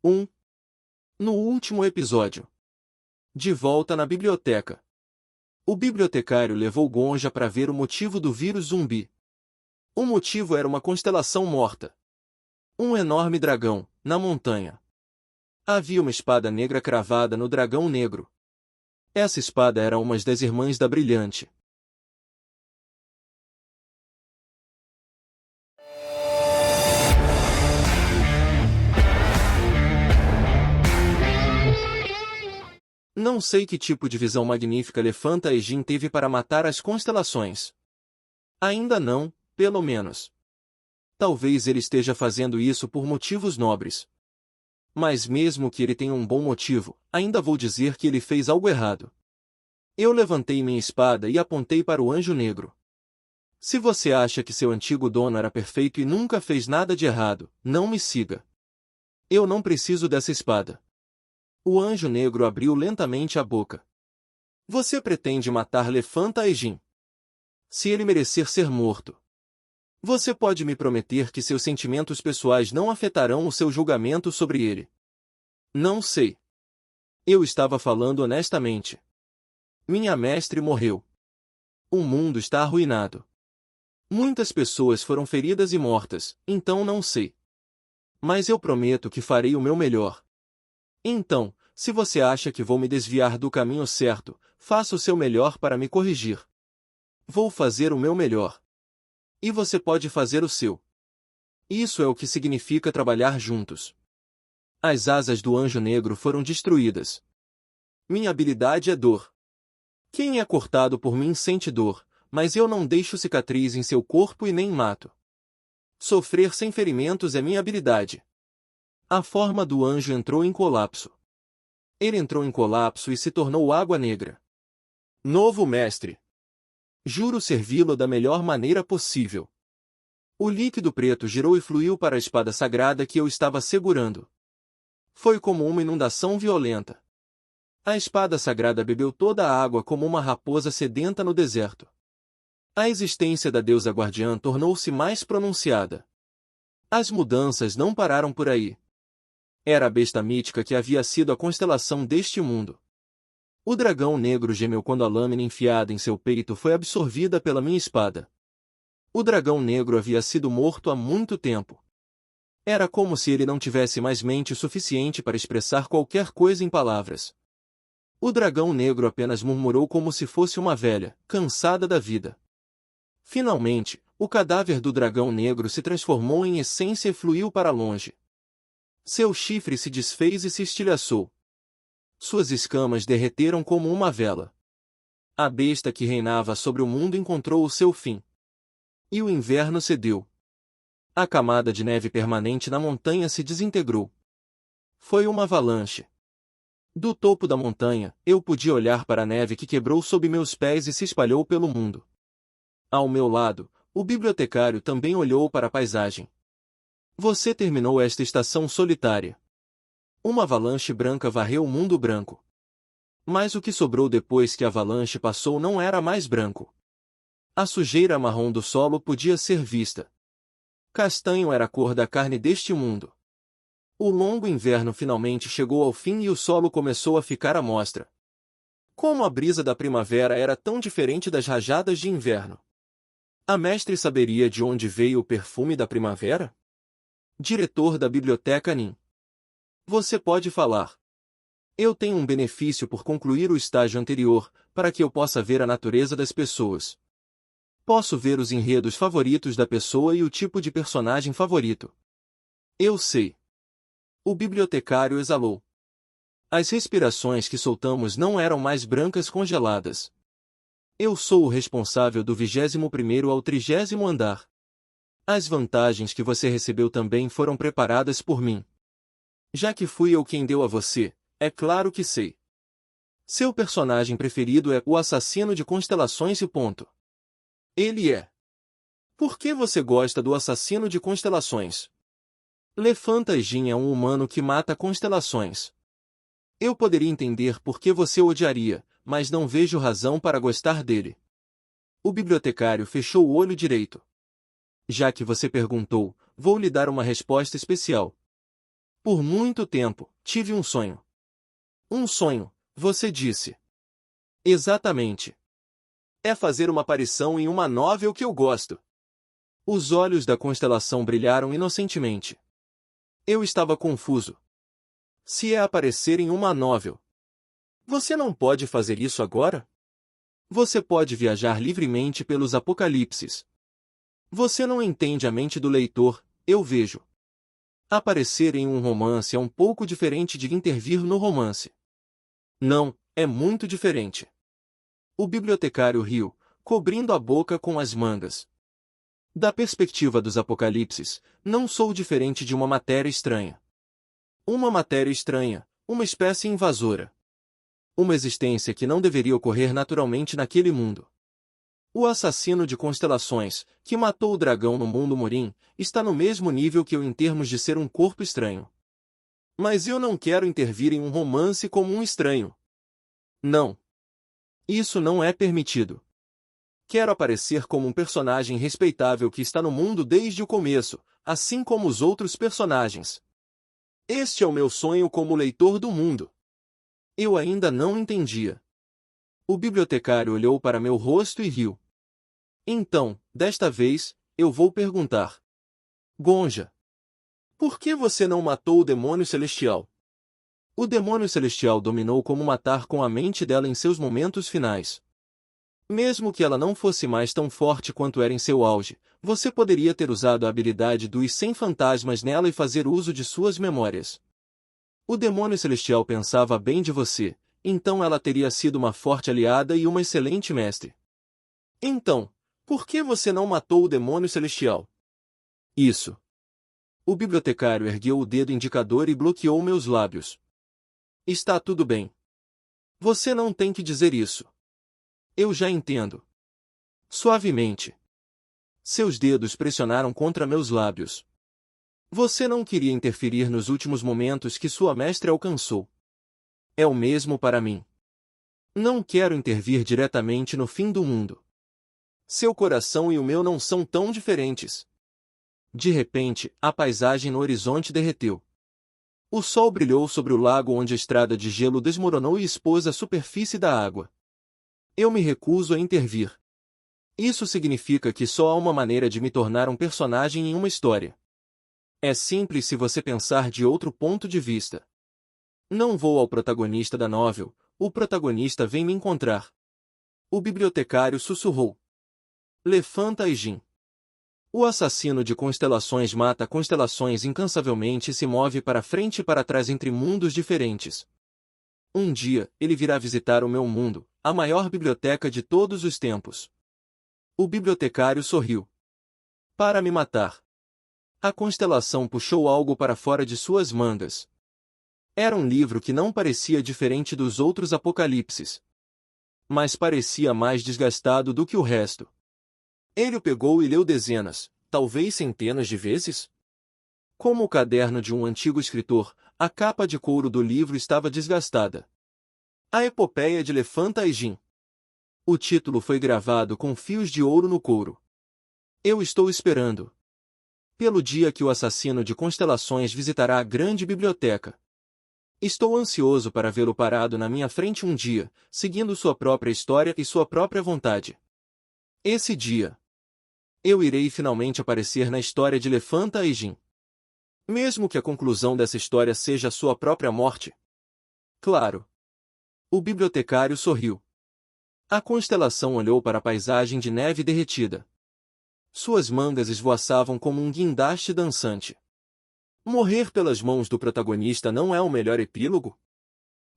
1. No último episódio. De volta na biblioteca. O bibliotecário levou Gonja para ver o motivo do vírus zumbi. O motivo era uma constelação morta. Um enorme dragão, na montanha. Havia uma espada negra cravada no dragão negro. Essa espada era uma das irmãs da Brilhante. Não sei que tipo de visão magnífica Lefanta Egin teve para matar as constelações. Ainda não, pelo menos. Talvez ele esteja fazendo isso por motivos nobres. Mas mesmo que ele tenha um bom motivo, ainda vou dizer que ele fez algo errado. Eu levantei minha espada e apontei para o anjo negro. Se você acha que seu antigo dono era perfeito e nunca fez nada de errado, não me siga. Eu não preciso dessa espada. O anjo negro abriu lentamente a boca. Você pretende matar Lefanta Egin? Se ele merecer ser morto. Você pode me prometer que seus sentimentos pessoais não afetarão o seu julgamento sobre ele? Não sei. Eu estava falando honestamente. Minha mestre morreu. O mundo está arruinado. Muitas pessoas foram feridas e mortas, então não sei. Mas eu prometo que farei o meu melhor. Então, se você acha que vou me desviar do caminho certo, faça o seu melhor para me corrigir. Vou fazer o meu melhor. E você pode fazer o seu. Isso é o que significa trabalhar juntos. As asas do anjo negro foram destruídas. Minha habilidade é dor. Quem é cortado por mim sente dor, mas eu não deixo cicatriz em seu corpo e nem mato. Sofrer sem ferimentos é minha habilidade. A forma do anjo entrou em colapso. Ele entrou em colapso e se tornou água negra. Novo mestre. Juro servi-lo da melhor maneira possível. O líquido preto girou e fluiu para a espada sagrada que eu estava segurando. Foi como uma inundação violenta. A espada sagrada bebeu toda a água como uma raposa sedenta no deserto. A existência da deusa guardiã tornou-se mais pronunciada. As mudanças não pararam por aí. Era a besta mítica que havia sido a constelação deste mundo. O dragão negro gemeu quando a lâmina enfiada em seu peito foi absorvida pela minha espada. O dragão negro havia sido morto há muito tempo. Era como se ele não tivesse mais mente suficiente para expressar qualquer coisa em palavras. O dragão negro apenas murmurou como se fosse uma velha, cansada da vida. Finalmente, o cadáver do dragão negro se transformou em essência e fluiu para longe. Seu chifre se desfez e se estilhaçou. Suas escamas derreteram como uma vela. A besta que reinava sobre o mundo encontrou o seu fim. E o inverno cedeu. A camada de neve permanente na montanha se desintegrou. Foi uma avalanche. Do topo da montanha, eu podia olhar para a neve que quebrou sob meus pés e se espalhou pelo mundo. Ao meu lado, o bibliotecário também olhou para a paisagem. Você terminou esta estação solitária. Uma avalanche branca varreu o mundo branco. Mas o que sobrou depois que a avalanche passou não era mais branco. A sujeira marrom do solo podia ser vista. Castanho era a cor da carne deste mundo. O longo inverno finalmente chegou ao fim e o solo começou a ficar à mostra. Como a brisa da primavera era tão diferente das rajadas de inverno. A mestre saberia de onde veio o perfume da primavera? Diretor da Biblioteca Nin. Você pode falar. Eu tenho um benefício por concluir o estágio anterior, para que eu possa ver a natureza das pessoas. Posso ver os enredos favoritos da pessoa e o tipo de personagem favorito. Eu sei. O bibliotecário exalou. As respirações que soltamos não eram mais brancas congeladas. Eu sou o responsável do 21º ao 30º andar. As vantagens que você recebeu também foram preparadas por mim. Já que fui eu quem deu a você, é claro que sei. Seu personagem preferido é o assassino de constelações e ponto. Ele é. Por que você gosta do assassino de constelações? Lefanta Egin é um humano que mata constelações. Eu poderia entender por que você o odiaria, mas não vejo razão para gostar dele. O bibliotecário fechou o olho direito. Já que você perguntou, vou lhe dar uma resposta especial. Por muito tempo, tive um sonho. Um sonho, você disse. Exatamente. É fazer uma aparição em uma novel que eu gosto. Os olhos da constelação brilharam inocentemente. Eu estava confuso. Se é aparecer em uma novel, você não pode fazer isso agora? Você pode viajar livremente pelos apocalipses. Você não entende a mente do leitor, eu vejo. Aparecer em um romance é um pouco diferente de intervir no romance. Não, é muito diferente. O bibliotecário riu, cobrindo a boca com as mangas. Da perspectiva dos apocalipses, não sou diferente de uma matéria estranha. Uma matéria estranha, uma espécie invasora. Uma existência que não deveria ocorrer naturalmente naquele mundo. O assassino de constelações, que matou o dragão no mundo Morim, está no mesmo nível que eu em termos de ser um corpo estranho. Mas eu não quero intervir em um romance como um estranho. Não. Isso não é permitido. Quero aparecer como um personagem respeitável que está no mundo desde o começo, assim como os outros personagens. Este é o meu sonho como leitor do mundo. Eu ainda não entendia. O bibliotecário olhou para meu rosto e riu. Então, desta vez, eu vou perguntar. Gonja, por que você não matou o demônio celestial? O demônio celestial dominou como matar com a mente dela em seus momentos finais. Mesmo que ela não fosse mais tão forte quanto era em seu auge, você poderia ter usado a habilidade dos 100 fantasmas nela e fazer uso de suas memórias. O demônio celestial pensava bem de você, então ela teria sido uma forte aliada e uma excelente mestre. Então, por que você não matou o demônio celestial? Isso. O bibliotecário ergueu o dedo indicador e bloqueou meus lábios. Está tudo bem. Você não tem que dizer isso. Eu já entendo. Suavemente. Seus dedos pressionaram contra meus lábios. Você não queria interferir nos últimos momentos que sua mestre alcançou. É o mesmo para mim. Não quero intervir diretamente no fim do mundo. Seu coração e o meu não são tão diferentes. De repente, a paisagem no horizonte derreteu. O sol brilhou sobre o lago onde a estrada de gelo desmoronou e expôs a superfície da água. Eu me recuso a intervir. Isso significa que só há uma maneira de me tornar um personagem em uma história. É simples se você pensar de outro ponto de vista. Não vou ao protagonista da novel, o protagonista vem me encontrar. O bibliotecário sussurrou. Lefanta Aijin. O assassino de constelações mata constelações incansavelmente e se move para frente e para trás entre mundos diferentes. Um dia, ele virá visitar o meu mundo, a maior biblioteca de todos os tempos. O bibliotecário sorriu. Para me matar. A constelação puxou algo para fora de suas mangas. Era um livro que não parecia diferente dos outros apocalipses. Mas parecia mais desgastado do que o resto. Ele o pegou e leu dezenas, talvez centenas de vezes. Como o caderno de um antigo escritor, a capa de couro do livro estava desgastada. A Epopeia de Lefanta Aijin. O título foi gravado com fios de ouro no couro. Eu estou esperando. Pelo dia que o assassino de constelações visitará a grande biblioteca. Estou ansioso para vê-lo parado na minha frente um dia, seguindo sua própria história e sua própria vontade. Esse dia, eu irei finalmente aparecer na história de Lefanta Aijin. Mesmo que a conclusão dessa história seja a sua própria morte. Claro. O bibliotecário sorriu. A constelação olhou para a paisagem de neve derretida. Suas mangas esvoaçavam como um guindaste dançante. Morrer pelas mãos do protagonista não é o melhor epílogo?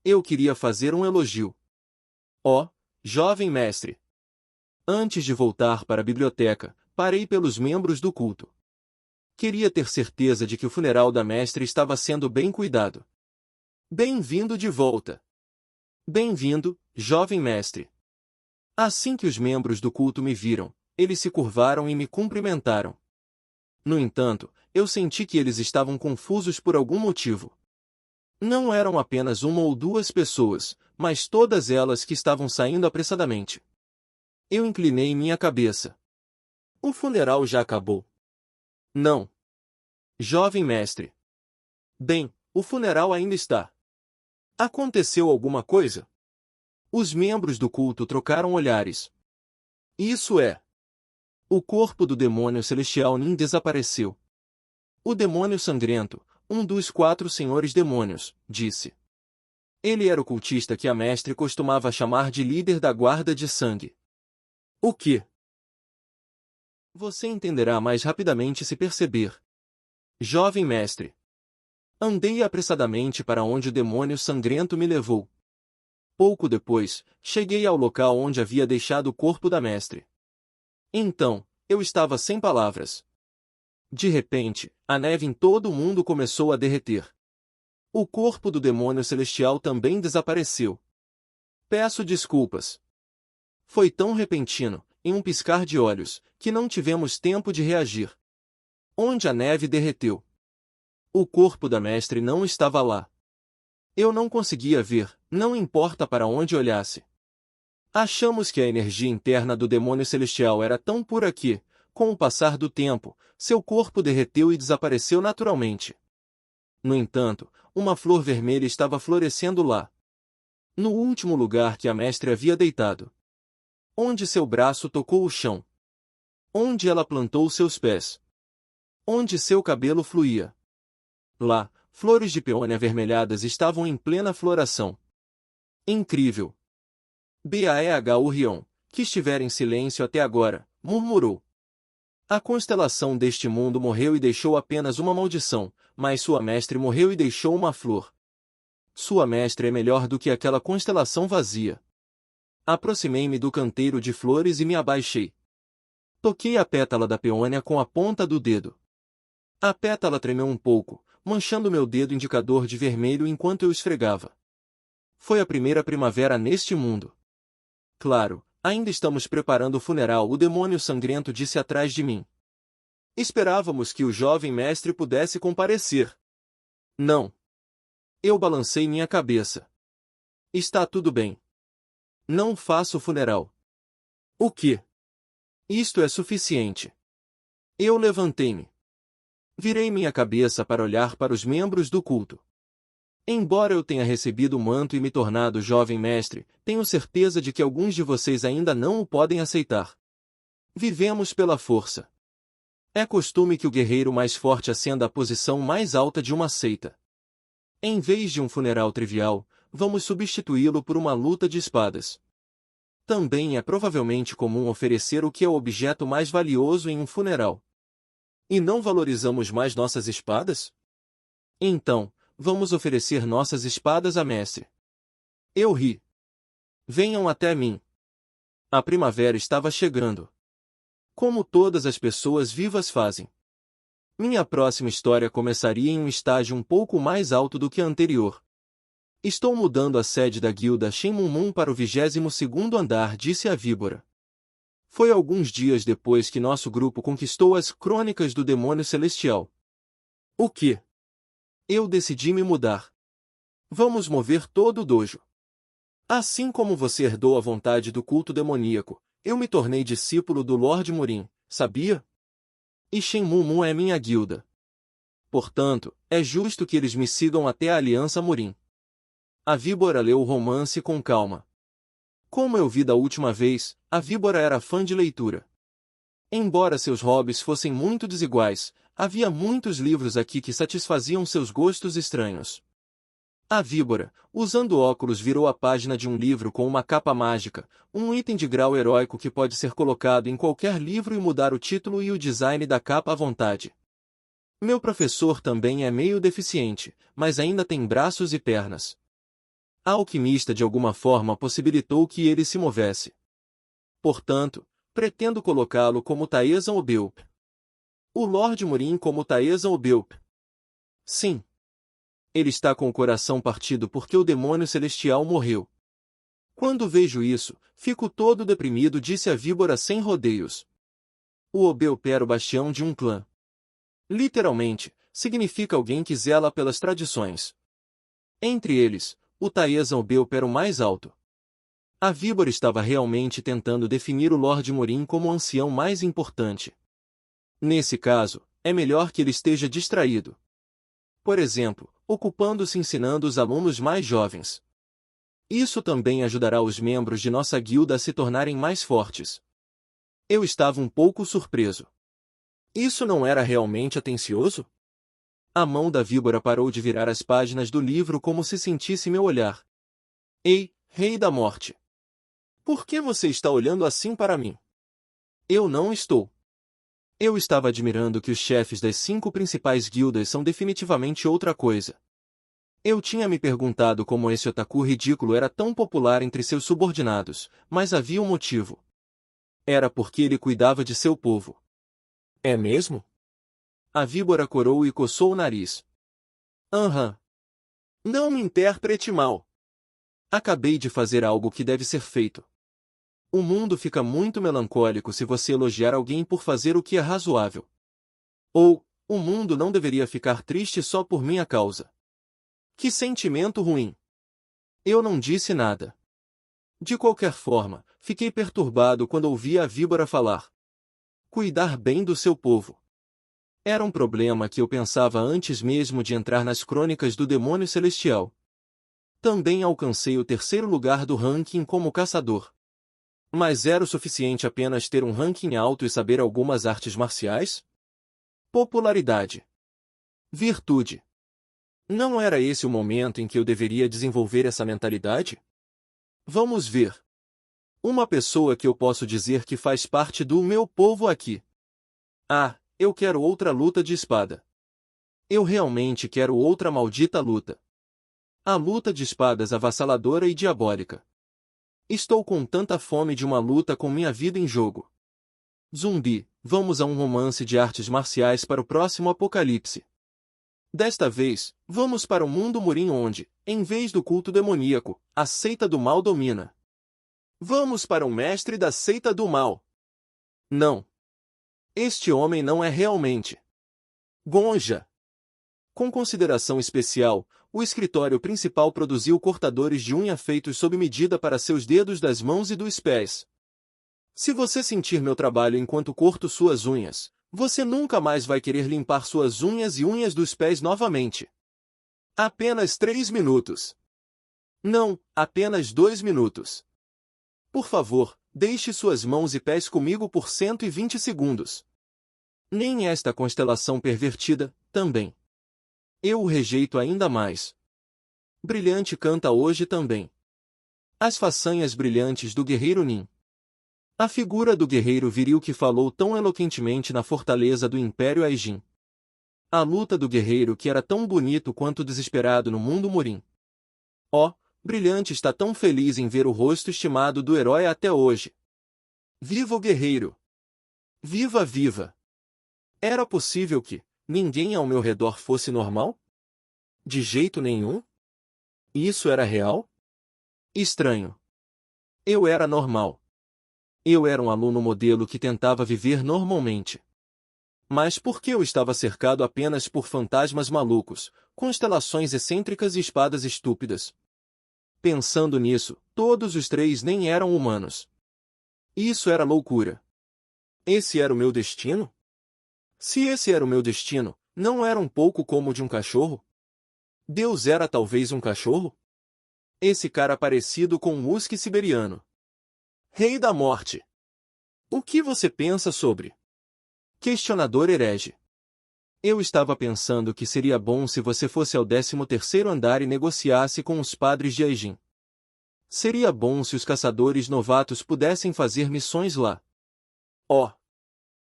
Eu queria fazer um elogio. Ó, jovem mestre! Antes de voltar para a biblioteca, parei pelos membros do culto. Queria ter certeza de que o funeral da mestre estava sendo bem cuidado. Bem-vindo de volta! Bem-vindo, jovem mestre! Assim que os membros do culto me viram, eles se curvaram e me cumprimentaram. No entanto, eu senti que eles estavam confusos por algum motivo. Não eram apenas uma ou duas pessoas, mas todas elas que estavam saindo apressadamente. Eu inclinei minha cabeça. O funeral já acabou. Não. Jovem mestre. Bem, O funeral ainda está. Aconteceu alguma coisa? Os membros do culto trocaram olhares. Isso é. O corpo do demônio celestial Nin desapareceu. O demônio sangrento, um dos 4 senhores demônios, disse. Ele era o cultista que a mestre costumava chamar de líder da guarda de sangue. O que? Você entenderá mais rapidamente se perceber. Jovem mestre. Andei apressadamente para onde o demônio sangrento me levou. Pouco depois, cheguei ao local onde havia deixado o corpo da mestre. Então, eu estava sem palavras. De repente, a neve em todo o mundo começou a derreter. O corpo do demônio celestial também desapareceu. Peço desculpas. Foi tão repentino, em um piscar de olhos, que não tivemos tempo de reagir. Onde a neve derreteu. O corpo da mestre não estava lá. Eu não conseguia ver, não importa para onde olhasse. Achamos que a energia interna do demônio celestial era tão pura que, com o passar do tempo, seu corpo derreteu e desapareceu naturalmente. No entanto, uma flor vermelha estava florescendo lá. No último lugar que a mestre havia deitado. Onde seu braço tocou o chão. Onde ela plantou seus pés. Onde seu cabelo fluía. Lá, flores de peônia avermelhadas estavam em plena floração. Incrível! Bah Urion, que estiver em silêncio até agora, murmurou. A constelação deste mundo morreu e deixou apenas uma maldição, mas sua mestre morreu e deixou uma flor. Sua mestre é melhor do que aquela constelação vazia. Aproximei-me do canteiro de flores e me abaixei. Toquei a pétala da peônia com a ponta do dedo. A pétala tremeu um pouco, manchando meu dedo indicador de vermelho enquanto eu esfregava. Foi a primeira primavera neste mundo. Claro, ainda estamos preparando o funeral, o demônio sangrento disse atrás de mim. Esperávamos que o jovem mestre pudesse comparecer. Não. Eu balancei minha cabeça. Está tudo bem. Não faço o funeral. O quê? Isto é suficiente. Eu levantei-me. Virei minha cabeça para olhar para os membros do culto. Embora eu tenha recebido o manto e me tornado jovem mestre, tenho certeza de que alguns de vocês ainda não o podem aceitar. Vivemos pela força. É costume que o guerreiro mais forte ascenda à posição mais alta de uma seita. Em vez de um funeral trivial, vamos substituí-lo por uma luta de espadas. Também é provavelmente comum oferecer o que é o objeto mais valioso em um funeral. E não valorizamos mais nossas espadas? Então, vamos oferecer nossas espadas a mestre. Eu ri. Venham até mim. A primavera estava chegando. Como todas as pessoas vivas fazem. Minha próxima história começaria em um estágio um pouco mais alto do que a anterior. Estou mudando a sede da guilda Shenmue para o 22º andar, disse a víbora. Foi alguns dias depois que nosso grupo conquistou as Crônicas do Demônio Celestial. O quê? Eu decidi me mudar. Vamos mover todo o dojo. Assim como você herdou a vontade do culto demoníaco, eu me tornei discípulo do Lorde Murin, sabia? E Shenmue é minha guilda. Portanto, é justo que eles me sigam até a Aliança Murin. A víbora leu o romance com calma. Como eu vi da última vez, a víbora era fã de leitura. Embora seus hobbies fossem muito desiguais, havia muitos livros aqui que satisfaziam seus gostos estranhos. A víbora, usando óculos, virou a página de um livro com uma capa mágica, um item de grau heróico que pode ser colocado em qualquer livro e mudar o título e o design da capa à vontade. Meu professor também é meio deficiente, mas ainda tem braços e pernas. A alquimista de alguma forma possibilitou que ele se movesse. Portanto, pretendo colocá-lo como Taezan Obelp. O Lorde Murin como Taezan Obelp. Sim. Ele está com o coração partido porque o demônio celestial morreu. Quando vejo isso, fico todo deprimido, disse a víbora sem rodeios. O Obelp era o bastião de um clã. Literalmente, significa alguém que zela pelas tradições. Entre eles, o Taezan Obelp era o mais alto. A víbora estava realmente tentando definir o Lorde Murin como o ancião mais importante. Nesse caso, é melhor que ele esteja distraído. Por exemplo, ocupando-se ensinando os alunos mais jovens. Isso também ajudará os membros de nossa guilda a se tornarem mais fortes. Eu estava um pouco surpreso. Isso não era realmente atencioso? A mão da víbora parou de virar as páginas do livro como se sentisse meu olhar. Ei, Rei da Morte! Por que você está olhando assim para mim? Eu não estou. Eu estava admirando que os chefes das 5 principais guildas são definitivamente outra coisa. Eu tinha me perguntado como esse otaku ridículo era tão popular entre seus subordinados, mas havia um motivo. Era porque ele cuidava de seu povo. É mesmo? A víbora corou e coçou o nariz. Aham. Não me interprete mal. Acabei de fazer algo que deve ser feito. O mundo fica muito melancólico se você elogiar alguém por fazer o que é razoável. Ou, o mundo não deveria ficar triste só por minha causa. Que sentimento ruim. Eu não disse nada. De qualquer forma, fiquei perturbado quando ouvi a víbora falar. Cuidar bem do seu povo. Era um problema que eu pensava antes mesmo de entrar nas crônicas do demônio celestial. Também alcancei o 3º lugar do ranking como caçador. Mas era o suficiente apenas ter um ranking alto e saber algumas artes marciais? Popularidade. Virtude. Não era esse o momento em que eu deveria desenvolver essa mentalidade? Vamos ver. Uma pessoa que eu posso dizer que faz parte do meu povo aqui. Ah, eu quero outra luta de espada. Eu realmente quero outra maldita luta. A luta de espadas avassaladora e diabólica. Estou com tanta fome de uma luta com minha vida em jogo. Zumbi, vamos a um romance de artes marciais para o próximo apocalipse. Desta vez, vamos para o mundo Murim onde, em vez do culto demoníaco, a seita do mal domina. Vamos para o mestre da seita do mal. Não. Este homem não é realmente Gonja. Com consideração especial, o escritório principal produziu cortadores de unha feitos sob medida para seus dedos das mãos e dos pés. Se você sentir meu trabalho enquanto corto suas unhas, você nunca mais vai querer limpar suas unhas e unhas dos pés novamente. Apenas 3 minutos. Não, apenas 2 minutos. Por favor, deixe suas mãos e pés comigo por 120 segundos. Nem esta constelação pervertida, também. Eu o rejeito ainda mais. Brilhante canta hoje também. As façanhas brilhantes do guerreiro Nin. A figura do guerreiro viril que falou tão eloquentemente na fortaleza do Império Aijin. A luta do guerreiro que era tão bonito quanto desesperado no mundo Murim. Oh, Brilhante está tão feliz em ver o rosto estimado do herói até hoje. Viva o guerreiro! Viva, viva! Era possível que ninguém ao meu redor fosse normal? De jeito nenhum? Isso era real? Estranho. Eu era normal. Eu era um aluno modelo que tentava viver normalmente. Mas por que eu estava cercado apenas por fantasmas malucos, constelações excêntricas e espadas estúpidas? Pensando nisso, todos os 3 nem eram humanos. Isso era loucura. Esse era o meu destino? Se esse era o meu destino, não era um pouco como o de um cachorro? Deus era talvez um cachorro? Esse cara parecido com um husky siberiano. Rei da Morte. O que você pensa sobre? Questionador herege. Eu estava pensando que seria bom se você fosse ao 13º andar e negociasse com os padres de Aijin. Seria bom se os caçadores novatos pudessem fazer missões lá. Oh!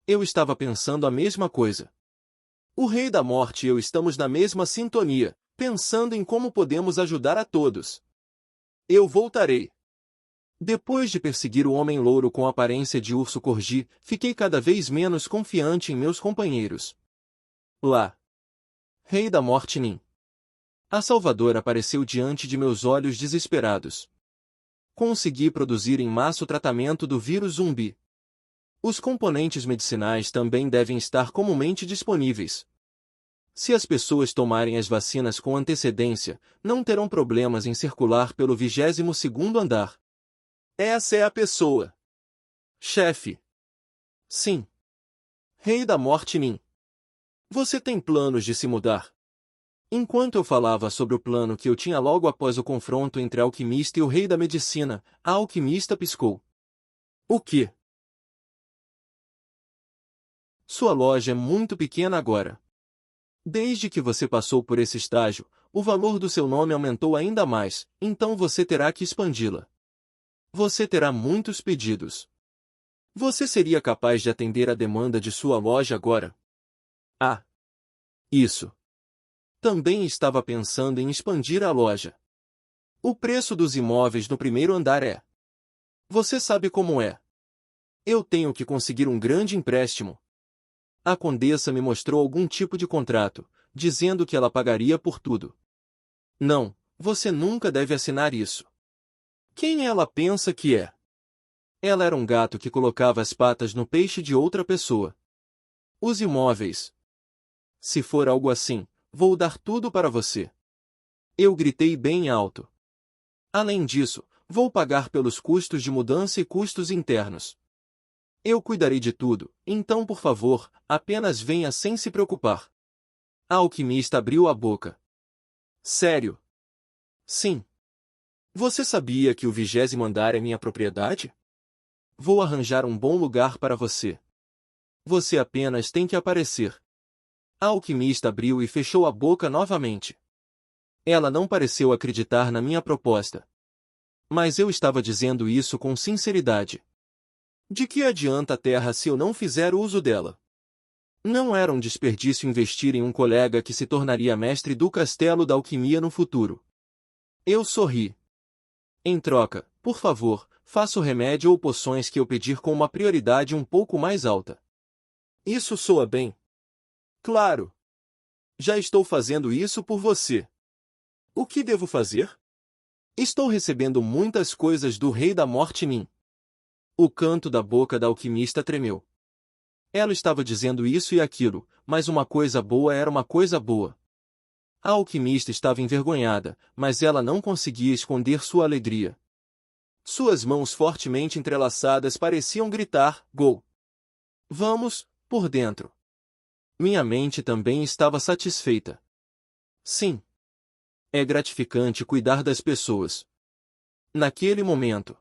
Eu estava pensando a mesma coisa. O Rei da Morte e eu estamos na mesma sintonia, pensando em como podemos ajudar a todos. Eu voltarei. Depois de perseguir o homem louro com aparência de urso corgi, fiquei cada vez menos confiante em meus companheiros. Lá. Rei da Morte Nin. A Salvadora apareceu diante de meus olhos desesperados. Consegui produzir em massa o tratamento do vírus zumbi. Os componentes medicinais também devem estar comumente disponíveis. Se as pessoas tomarem as vacinas com antecedência, não terão problemas em circular pelo 22º andar. Essa é a pessoa. Chefe. Sim. Rei da Morte Nin. Você tem planos de se mudar? Enquanto eu falava sobre o plano que eu tinha logo após o confronto entre a alquimista e o rei da medicina, a alquimista piscou. O quê? Sua loja é muito pequena agora. Desde que você passou por esse estágio, o valor do seu nome aumentou ainda mais, então você terá que expandi-la. Você terá muitos pedidos. Você seria capaz de atender a demanda de sua loja agora? Ah, isso. Também estava pensando em expandir a loja. O preço dos imóveis no primeiro andar é. Você sabe como é. Eu tenho que conseguir um grande empréstimo. A condessa me mostrou algum tipo de contrato, dizendo que ela pagaria por tudo. Não, você nunca deve assinar isso. Quem ela pensa que é? Ela era um gato que colocava as patas no peixe de outra pessoa. Os imóveis. Se for algo assim, vou dar tudo para você. Eu gritei bem alto. Além disso, vou pagar pelos custos de mudança e custos internos. Eu cuidarei de tudo, então por favor, apenas venha sem se preocupar. A alquimista abriu a boca. Sério? Sim. Você sabia que o 20º andar é minha propriedade? Vou arranjar um bom lugar para você. Você apenas tem que aparecer. A alquimista abriu e fechou a boca novamente. Ela não pareceu acreditar na minha proposta. Mas eu estava dizendo isso com sinceridade. De que adianta a terra se eu não fizer uso dela? Não era um desperdício investir em um colega que se tornaria mestre do castelo da alquimia no futuro. Eu sorri. Em troca, por favor, faça o remédio ou poções que eu pedir com uma prioridade um pouco mais alta. Isso soa bem? Claro. Já estou fazendo isso por você. O que devo fazer? Estou recebendo muitas coisas do Rei da Morte em mim. O canto da boca da alquimista tremeu. Ela estava dizendo isso e aquilo, mas uma coisa boa era uma coisa boa. A alquimista estava envergonhada, mas ela não conseguia esconder sua alegria. Suas mãos fortemente entrelaçadas pareciam gritar, Gol! Vamos, por dentro. Minha mente também estava satisfeita. Sim. É gratificante cuidar das pessoas. Naquele momento.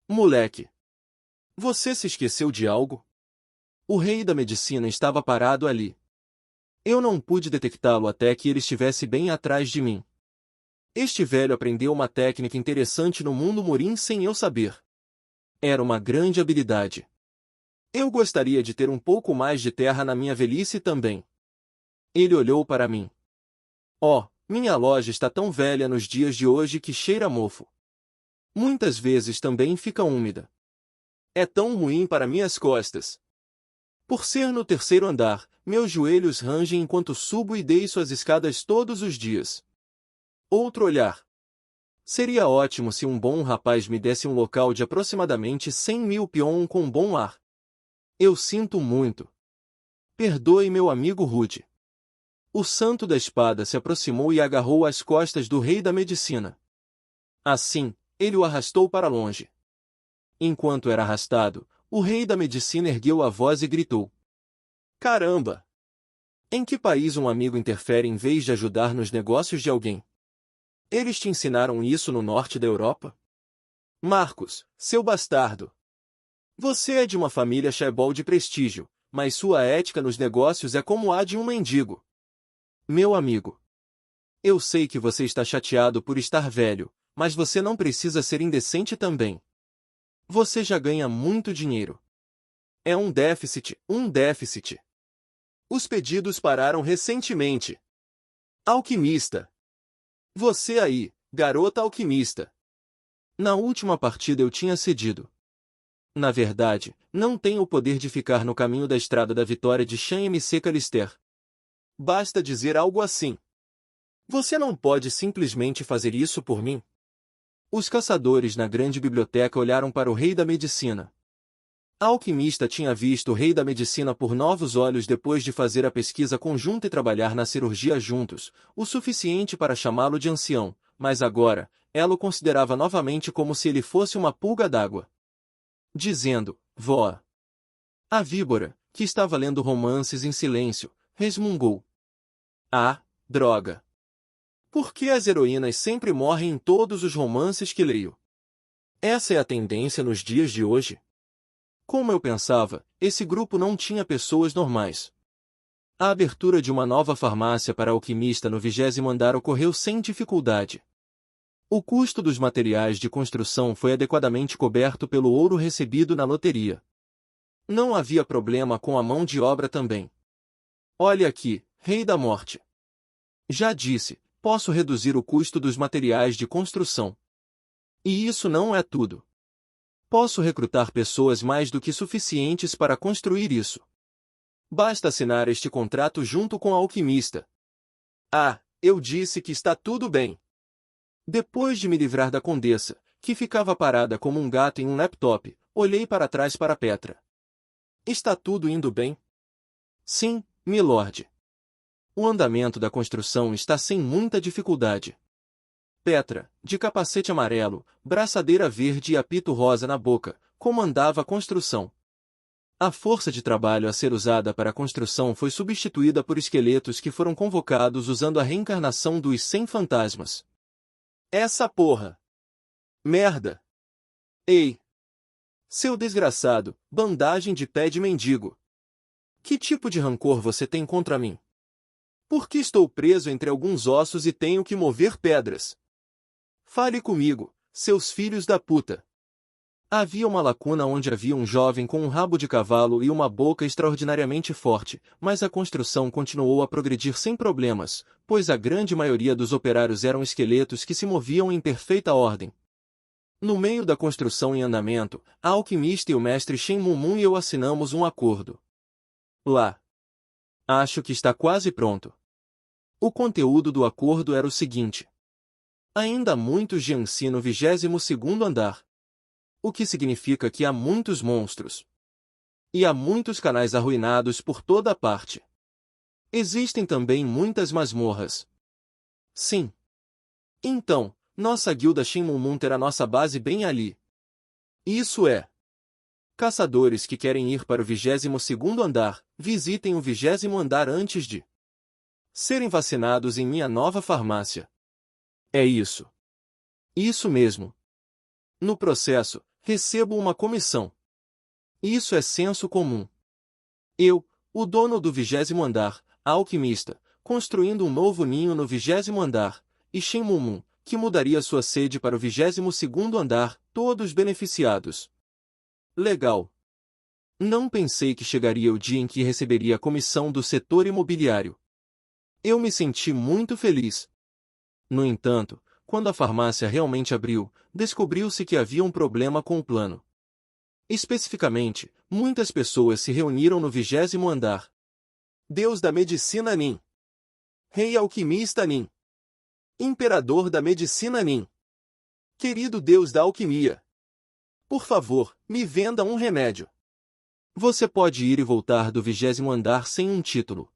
Moleque. Você se esqueceu de algo? O rei da medicina estava parado ali. Eu não pude detectá-lo até que ele estivesse bem atrás de mim. Este velho aprendeu uma técnica interessante no mundo morim sem eu saber. Era uma grande habilidade. Eu gostaria de ter um pouco mais de terra na minha velhice também. Ele olhou para mim. Oh, minha loja está tão velha nos dias de hoje que cheira a mofo. Muitas vezes também fica úmida. É tão ruim para minhas costas. Por ser no terceiro andar, meus joelhos rangem enquanto subo e desço as escadas todos os dias. Outro olhar. Seria ótimo se um bom rapaz me desse um local de aproximadamente 100.000 peon com bom ar. Eu sinto muito. Perdoe meu amigo Rude. O santo da espada se aproximou e agarrou as costas do rei da medicina. Assim, ele o arrastou para longe. Enquanto era arrastado, o rei da medicina ergueu a voz e gritou. Caramba! Em que país um amigo interfere em vez de ajudar nos negócios de alguém? Eles te ensinaram isso no norte da Europa? Marcos, seu bastardo! Você é de uma família chaebol de prestígio, mas sua ética nos negócios é como a de um mendigo. Meu amigo. Eu sei que você está chateado por estar velho, mas você não precisa ser indecente também. Você já ganha muito dinheiro. É um déficit, um déficit. Os pedidos pararam recentemente. Alquimista. Você aí, garota alquimista. Na última partida eu tinha cedido. Na verdade, não tenho o poder de ficar no caminho da estrada da vitória de Chan MC Calister. Basta dizer algo assim. Você não pode simplesmente fazer isso por mim? Os caçadores na grande biblioteca olharam para o rei da medicina. A alquimista tinha visto o rei da medicina por novos olhos depois de fazer a pesquisa conjunta e trabalhar na cirurgia juntos, o suficiente para chamá-lo de ancião, mas agora, ela o considerava novamente como se ele fosse uma pulga d'água. Dizendo, vó. A víbora, que estava lendo romances em silêncio, resmungou. Ah, Droga. Por que as heroínas sempre morrem em todos os romances que leio? Essa é a tendência nos dias de hoje? Como eu pensava, esse grupo não tinha pessoas normais. A abertura de uma nova farmácia para alquimista no 20º andar ocorreu sem dificuldade. O custo dos materiais de construção foi adequadamente coberto pelo ouro recebido na loteria. Não havia problema com a mão de obra também. Olha aqui, Rei da Morte. Já disse, posso reduzir o custo dos materiais de construção. E isso não é tudo. Posso recrutar pessoas mais do que suficientes para construir isso. Basta assinar este contrato junto com a alquimista. Ah, eu disse que está tudo bem. Depois de me livrar da condessa, que ficava parada como um gato em um laptop, olhei para trás para Petra. Está tudo indo bem? Sim, milord. O andamento da construção está sem muita dificuldade. Petra, de capacete amarelo, braçadeira verde e apito rosa na boca, comandava a construção. A força de trabalho a ser usada para a construção foi substituída por esqueletos que foram convocados usando a reencarnação dos 100 fantasmas. Essa porra! Merda! Ei! Seu desgraçado, bandagem de pé de mendigo! Que tipo de rancor você tem contra mim? Por que estou preso entre alguns ossos e tenho que mover pedras? Fale comigo, seus filhos da puta! Havia uma lacuna onde havia um jovem com um rabo de cavalo e uma boca extraordinariamente forte, mas a construção continuou a progredir sem problemas, pois a grande maioria dos operários eram esqueletos que se moviam em perfeita ordem. No meio da construção em andamento, a alquimista e o mestre Shen Mumun e eu assinamos um acordo. Lá. Acho que está quase pronto. O conteúdo do acordo era o seguinte. Ainda há muitos Jiangxi no 22º andar. O que significa que há muitos monstros. E há muitos canais arruinados por toda a parte. Existem também muitas masmorras. Sim. Então, nossa guilda Shenmue terá nossa base bem ali. Isso é. Caçadores que querem ir para o 22º andar, visitem o 20º andar antes de serem vacinados em minha nova farmácia. É isso. Isso mesmo. No processo, recebo uma comissão. Isso é senso comum. Eu, o dono do 20º andar, a alquimista, construindo um novo ninho no 20º andar, e Shen Mumun, que mudaria sua sede para o 22º andar, todos beneficiados. Legal. Não pensei que chegaria o dia em que receberia a comissão do setor imobiliário. Eu me senti muito feliz. No entanto, quando a farmácia realmente abriu, descobriu-se que havia um problema com o plano. Especificamente, muitas pessoas se reuniram no 20º andar. Deus da medicina Nin. Rei alquimista Nin. Imperador da medicina Nin. Querido Deus da alquimia. Por favor, me venda um remédio. Você pode ir e voltar do 20º andar sem um título.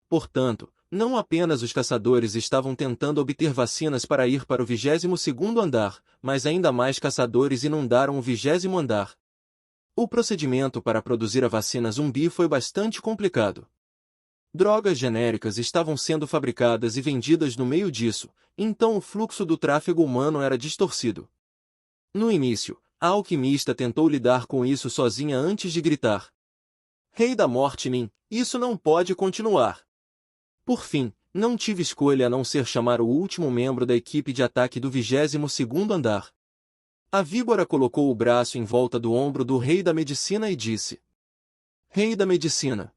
Portanto, não apenas os caçadores estavam tentando obter vacinas para ir para o 22º andar, mas ainda mais caçadores inundaram o 20º andar. O procedimento para produzir a vacina zumbi foi bastante complicado. Drogas genéricas estavam sendo fabricadas e vendidas no meio disso, então o fluxo do tráfego humano era distorcido. No início, a alquimista tentou lidar com isso sozinha antes de gritar. Rei da Morte Nin, isso não pode continuar. Por fim, não tive escolha a não ser chamar o último membro da equipe de ataque do 22º andar. A víbora colocou o braço em volta do ombro do Rei da Medicina e disse. Rei da Medicina.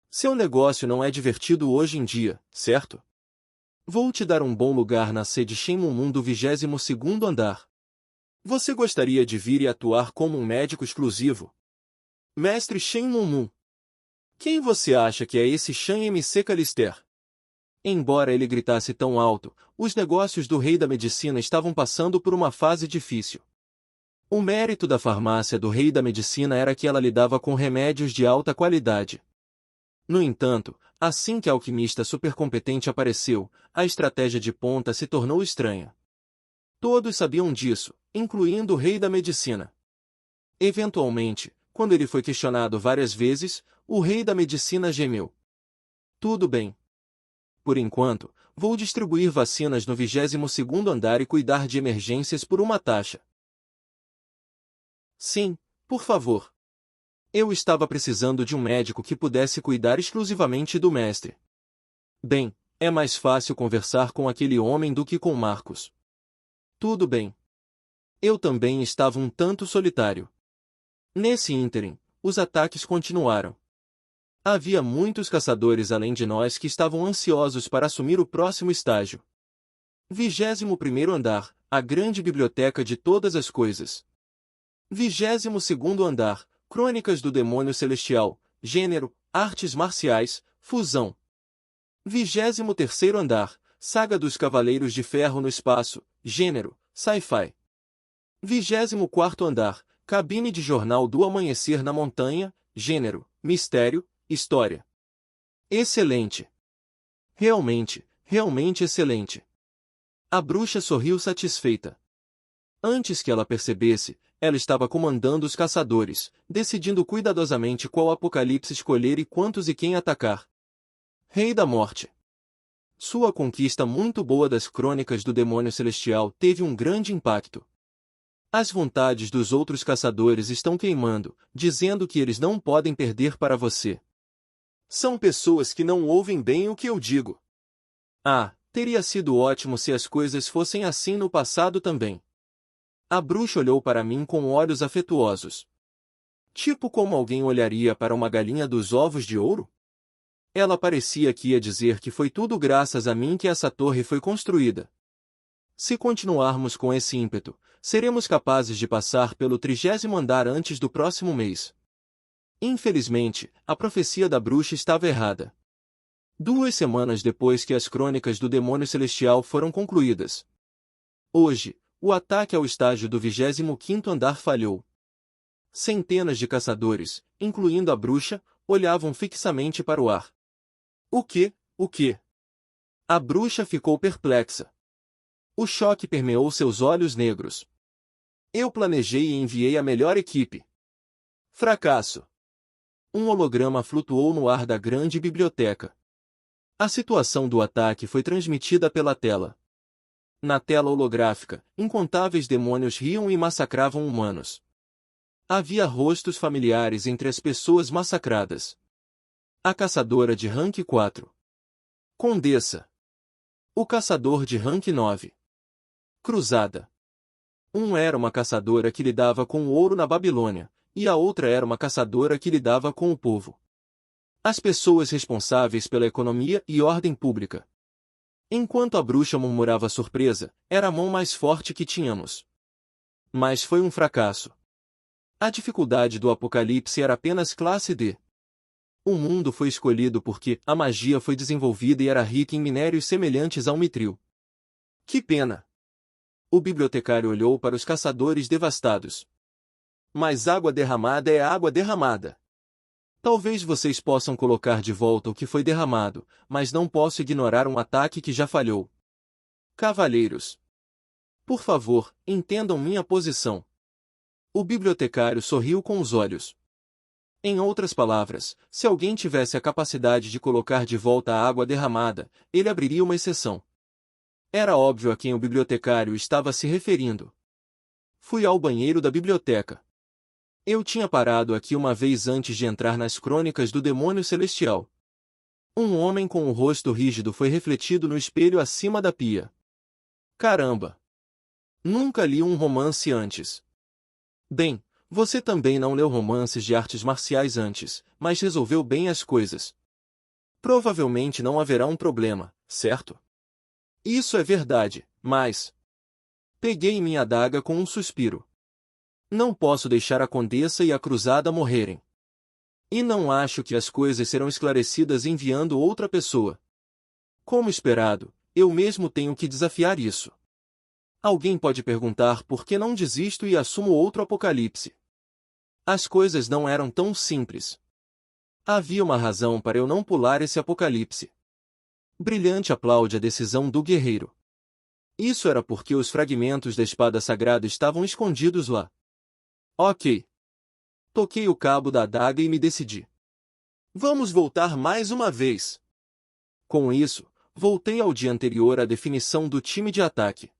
Seu negócio não é divertido hoje em dia, certo? Vou te dar um bom lugar na sede Shenmue do 22º andar. Você gostaria de vir e atuar como um médico exclusivo? Mestre Shenmue. Quem você acha que é esse Shan MC Callister? Embora ele gritasse tão alto, os negócios do Rei da Medicina estavam passando por uma fase difícil. O mérito da farmácia do Rei da Medicina era que ela lidava com remédios de alta qualidade. No entanto, assim que a alquimista supercompetente apareceu, a estratégia de ponta se tornou estranha. Todos sabiam disso, incluindo o Rei da Medicina. Eventualmente, quando ele foi questionado várias vezes, o Rei da Medicina gemeu. Tudo bem. por enquanto, vou distribuir vacinas no 22º andar e cuidar de emergências por uma taxa. Sim, por favor. Eu estava precisando de um médico que pudesse cuidar exclusivamente do mestre. Bem, é mais fácil conversar com aquele homem do que com Marcos. Tudo bem. Eu também estava um tanto solitário. Nesse ínterim, os ataques continuaram. Havia muitos caçadores além de nós que estavam ansiosos para assumir o próximo estágio. 21º andar, a grande biblioteca de todas as coisas. 22º andar, Crônicas do Demônio Celestial, gênero, artes marciais, fusão. 23º andar, Saga dos Cavaleiros de Ferro no Espaço, gênero, sci-fi. 24º andar, Cabine de Jornal do Amanhecer na Montanha, gênero, mistério, história. Excelente. Realmente excelente. A bruxa sorriu satisfeita. Antes que ela percebesse, ela estava comandando os caçadores, decidindo cuidadosamente qual apocalipse escolher e quantos e quem atacar. Rei da Morte. Sua conquista muito boa das crônicas do demônio celestial teve um grande impacto. As vontades dos outros caçadores estão queimando, dizendo que eles não podem perder para você. São pessoas que não ouvem bem o que eu digo. Ah, teria sido ótimo se as coisas fossem assim no passado também. A bruxa olhou para mim com olhos afetuosos. Tipo como alguém olharia para uma galinha dos ovos de ouro? Ela parecia que ia dizer que foi tudo graças a mim que essa torre foi construída. Se continuarmos com esse ímpeto, seremos capazes de passar pelo 30º andar antes do próximo mês. Infelizmente, a profecia da bruxa estava errada. 2 semanas depois que as crônicas do demônio celestial foram concluídas. Hoje, o ataque ao estágio do 25º andar falhou. Centenas de caçadores, incluindo a bruxa, olhavam fixamente para o ar. O quê? O quê? A bruxa ficou perplexa. O choque permeou seus olhos negros. Eu planejei e enviei a melhor equipe. Fracasso. Um holograma flutuou no ar da grande biblioteca. A situação do ataque foi transmitida pela tela. Na tela holográfica, incontáveis demônios riam e massacravam humanos. Havia rostos familiares entre as pessoas massacradas. A caçadora de rank 4. Condessa. O caçador de rank 9. Cruzada. Um era uma caçadora que lidava com o ouro na Babilônia, e a outra era uma caçadora que lidava com o povo. As pessoas responsáveis pela economia e ordem pública. Enquanto a bruxa murmurava surpresa, era a mão mais forte que tínhamos. Mas foi um fracasso. A dificuldade do apocalipse era apenas classe D. O mundo foi escolhido porque a magia foi desenvolvida e era rica em minérios semelhantes ao mitril. Que pena! O bibliotecário olhou para os caçadores devastados. Mas água derramada é água derramada. Talvez vocês possam colocar de volta o que foi derramado, mas não posso ignorar um ataque que já falhou. Cavalheiros. Por favor, entendam minha posição. O bibliotecário sorriu com os olhos. Em outras palavras, se alguém tivesse a capacidade de colocar de volta a água derramada, ele abriria uma exceção. Era óbvio a quem o bibliotecário estava se referindo. Fui ao banheiro da biblioteca. Eu tinha parado aqui uma vez antes de entrar nas crônicas do demônio celestial. Um homem com o rosto rígido foi refletido no espelho acima da pia. Caramba! Nunca li um romance antes. Bem, você também não leu romances de artes marciais antes, mas resolveu bem as coisas. Provavelmente não haverá um problema, certo? Isso é verdade, mas... Peguei minha adaga com um suspiro. Não posso deixar a condessa e a cruzada morrerem. E não acho que as coisas serão esclarecidas enviando outra pessoa. Como esperado, eu mesmo tenho que desafiar isso. Alguém pode perguntar por que não desisto e assumo outro apocalipse. As coisas não eram tão simples. Havia uma razão para eu não pular esse apocalipse. Brilhante aplaude a decisão do guerreiro. Isso era porque os fragmentos da espada sagrada estavam escondidos lá. Ok. Toquei o cabo da adaga e me decidi. Vamos voltar mais uma vez. Com isso, Voltei ao dia anterior à definição do time de ataque.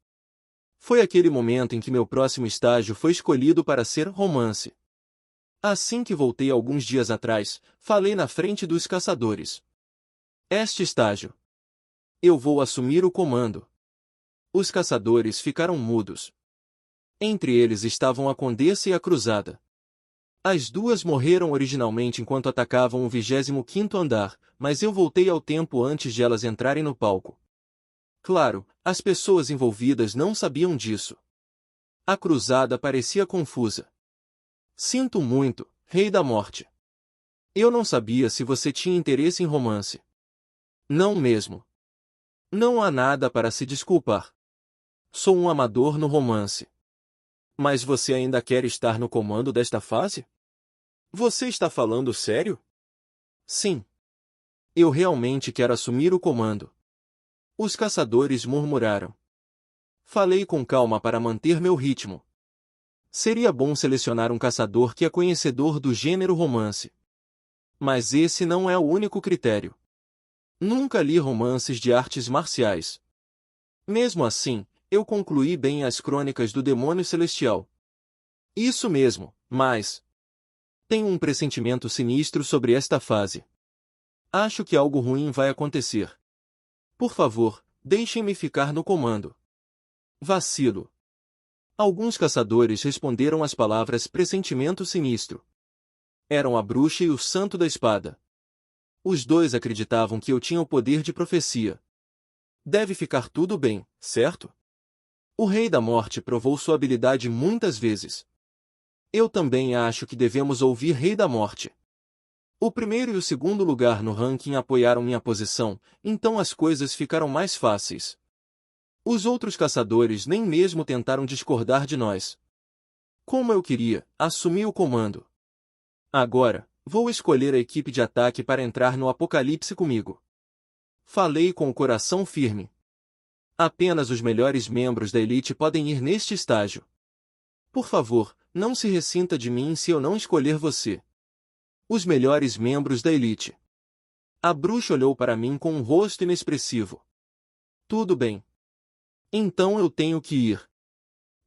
Foi aquele momento em que meu próximo estágio foi escolhido para ser romance. Assim que voltei alguns dias atrás, falei na frente dos caçadores. Este estágio. Eu vou assumir o comando. Os caçadores ficaram mudos. Entre eles estavam a Condessa e a Cruzada. As duas morreram originalmente enquanto atacavam o 25º andar, mas eu voltei ao tempo antes de elas entrarem no palco. Claro, as pessoas envolvidas não sabiam disso. A Cruzada parecia confusa. Sinto muito, Rei da Morte. Eu não sabia se você tinha interesse em romance. Não mesmo. Não há nada para se desculpar. Sou um amador no romance. Mas você ainda quer estar no comando desta fase? Você está falando sério? Sim. Eu realmente quero assumir o comando. Os caçadores murmuraram. Falei com calma para manter meu ritmo. Seria bom selecionar um caçador que é conhecedor do gênero romance. Mas esse não é o único critério. Nunca li romances de artes marciais. Mesmo assim, eu concluí bem as crônicas do Demônio Celestial. Isso mesmo, mas... tenho um pressentimento sinistro sobre esta fase. Acho que algo ruim vai acontecer. Por favor, deixem-me ficar no comando. Vacilo. Alguns caçadores responderam às palavras pressentimento sinistro. Eram a bruxa e o santo da espada. Os dois acreditavam que eu tinha o poder de profecia. Deve ficar tudo bem, certo? O Rei da Morte provou sua habilidade muitas vezes. Eu também acho que devemos ouvir Rei da Morte. O primeiro e o segundo lugar no ranking apoiaram minha posição, então as coisas ficaram mais fáceis. Os outros caçadores nem mesmo tentaram discordar de nós. Como eu queria, assumi o comando. Agora, vou escolher a equipe de ataque para entrar no apocalipse comigo. Falei com o coração firme. Apenas os melhores membros da elite podem ir neste estágio. Por favor, não se ressinta de mim se eu não escolher você. Os melhores membros da elite. A bruxa olhou para mim com um rosto inexpressivo. Tudo bem. Então eu tenho que ir.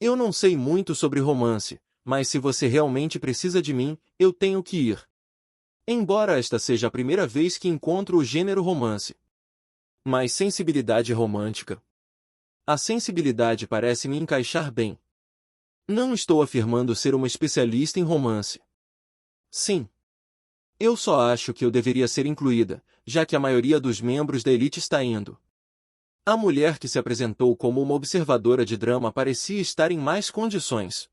Eu não sei muito sobre romance, mas se você realmente precisa de mim, eu tenho que ir. Embora esta seja a primeira vez que encontro o gênero romance. Mas sensibilidade romântica. A sensibilidade parece me encaixar bem. Não estou afirmando ser uma especialista em romance. Sim. Eu só acho que eu deveria ser incluída, já que a maioria dos membros da elite está indo. A mulher que se apresentou como uma observadora de drama parecia estar em mais condições.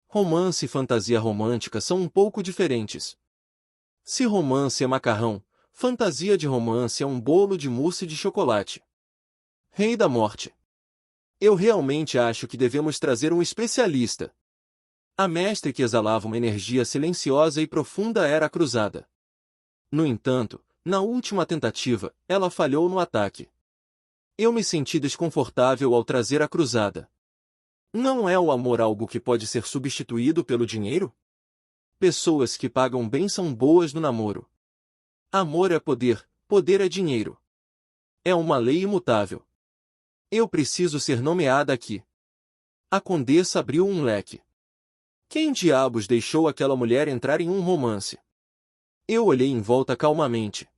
Romance e fantasia romântica são um pouco diferentes. Se romance é macarrão, fantasia de romance é um bolo de mousse de chocolate. Rei da Morte. Eu realmente acho que devemos trazer um especialista. A mestre que exalava uma energia silenciosa e profunda era a Cruzada. No entanto, na última tentativa, ela falhou no ataque. Eu me senti desconfortável ao trazer a Cruzada. Não é o amor algo que pode ser substituído pelo dinheiro? Pessoas que pagam bem são boas no namoro. Amor é poder, poder é dinheiro. É uma lei imutável. Eu preciso ser nomeada aqui. A Condessa abriu um leque. Quem diabos deixou aquela mulher entrar em um romance? Eu olhei em volta calmamente.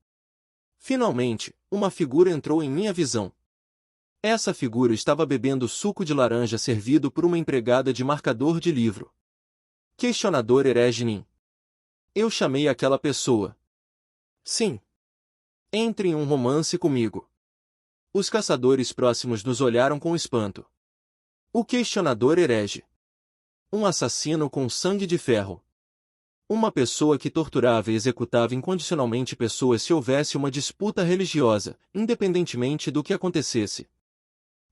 Finalmente, uma figura entrou em minha visão. Essa figura estava bebendo suco de laranja servido por uma empregada de marcador de livro. Questionador Eregnin. Eu chamei aquela pessoa. Sim. Entre em um romance comigo. Os caçadores próximos nos olharam com espanto. O questionador herege. Um assassino com sangue de ferro. Uma pessoa que torturava e executava incondicionalmente pessoas se houvesse uma disputa religiosa, independentemente do que acontecesse.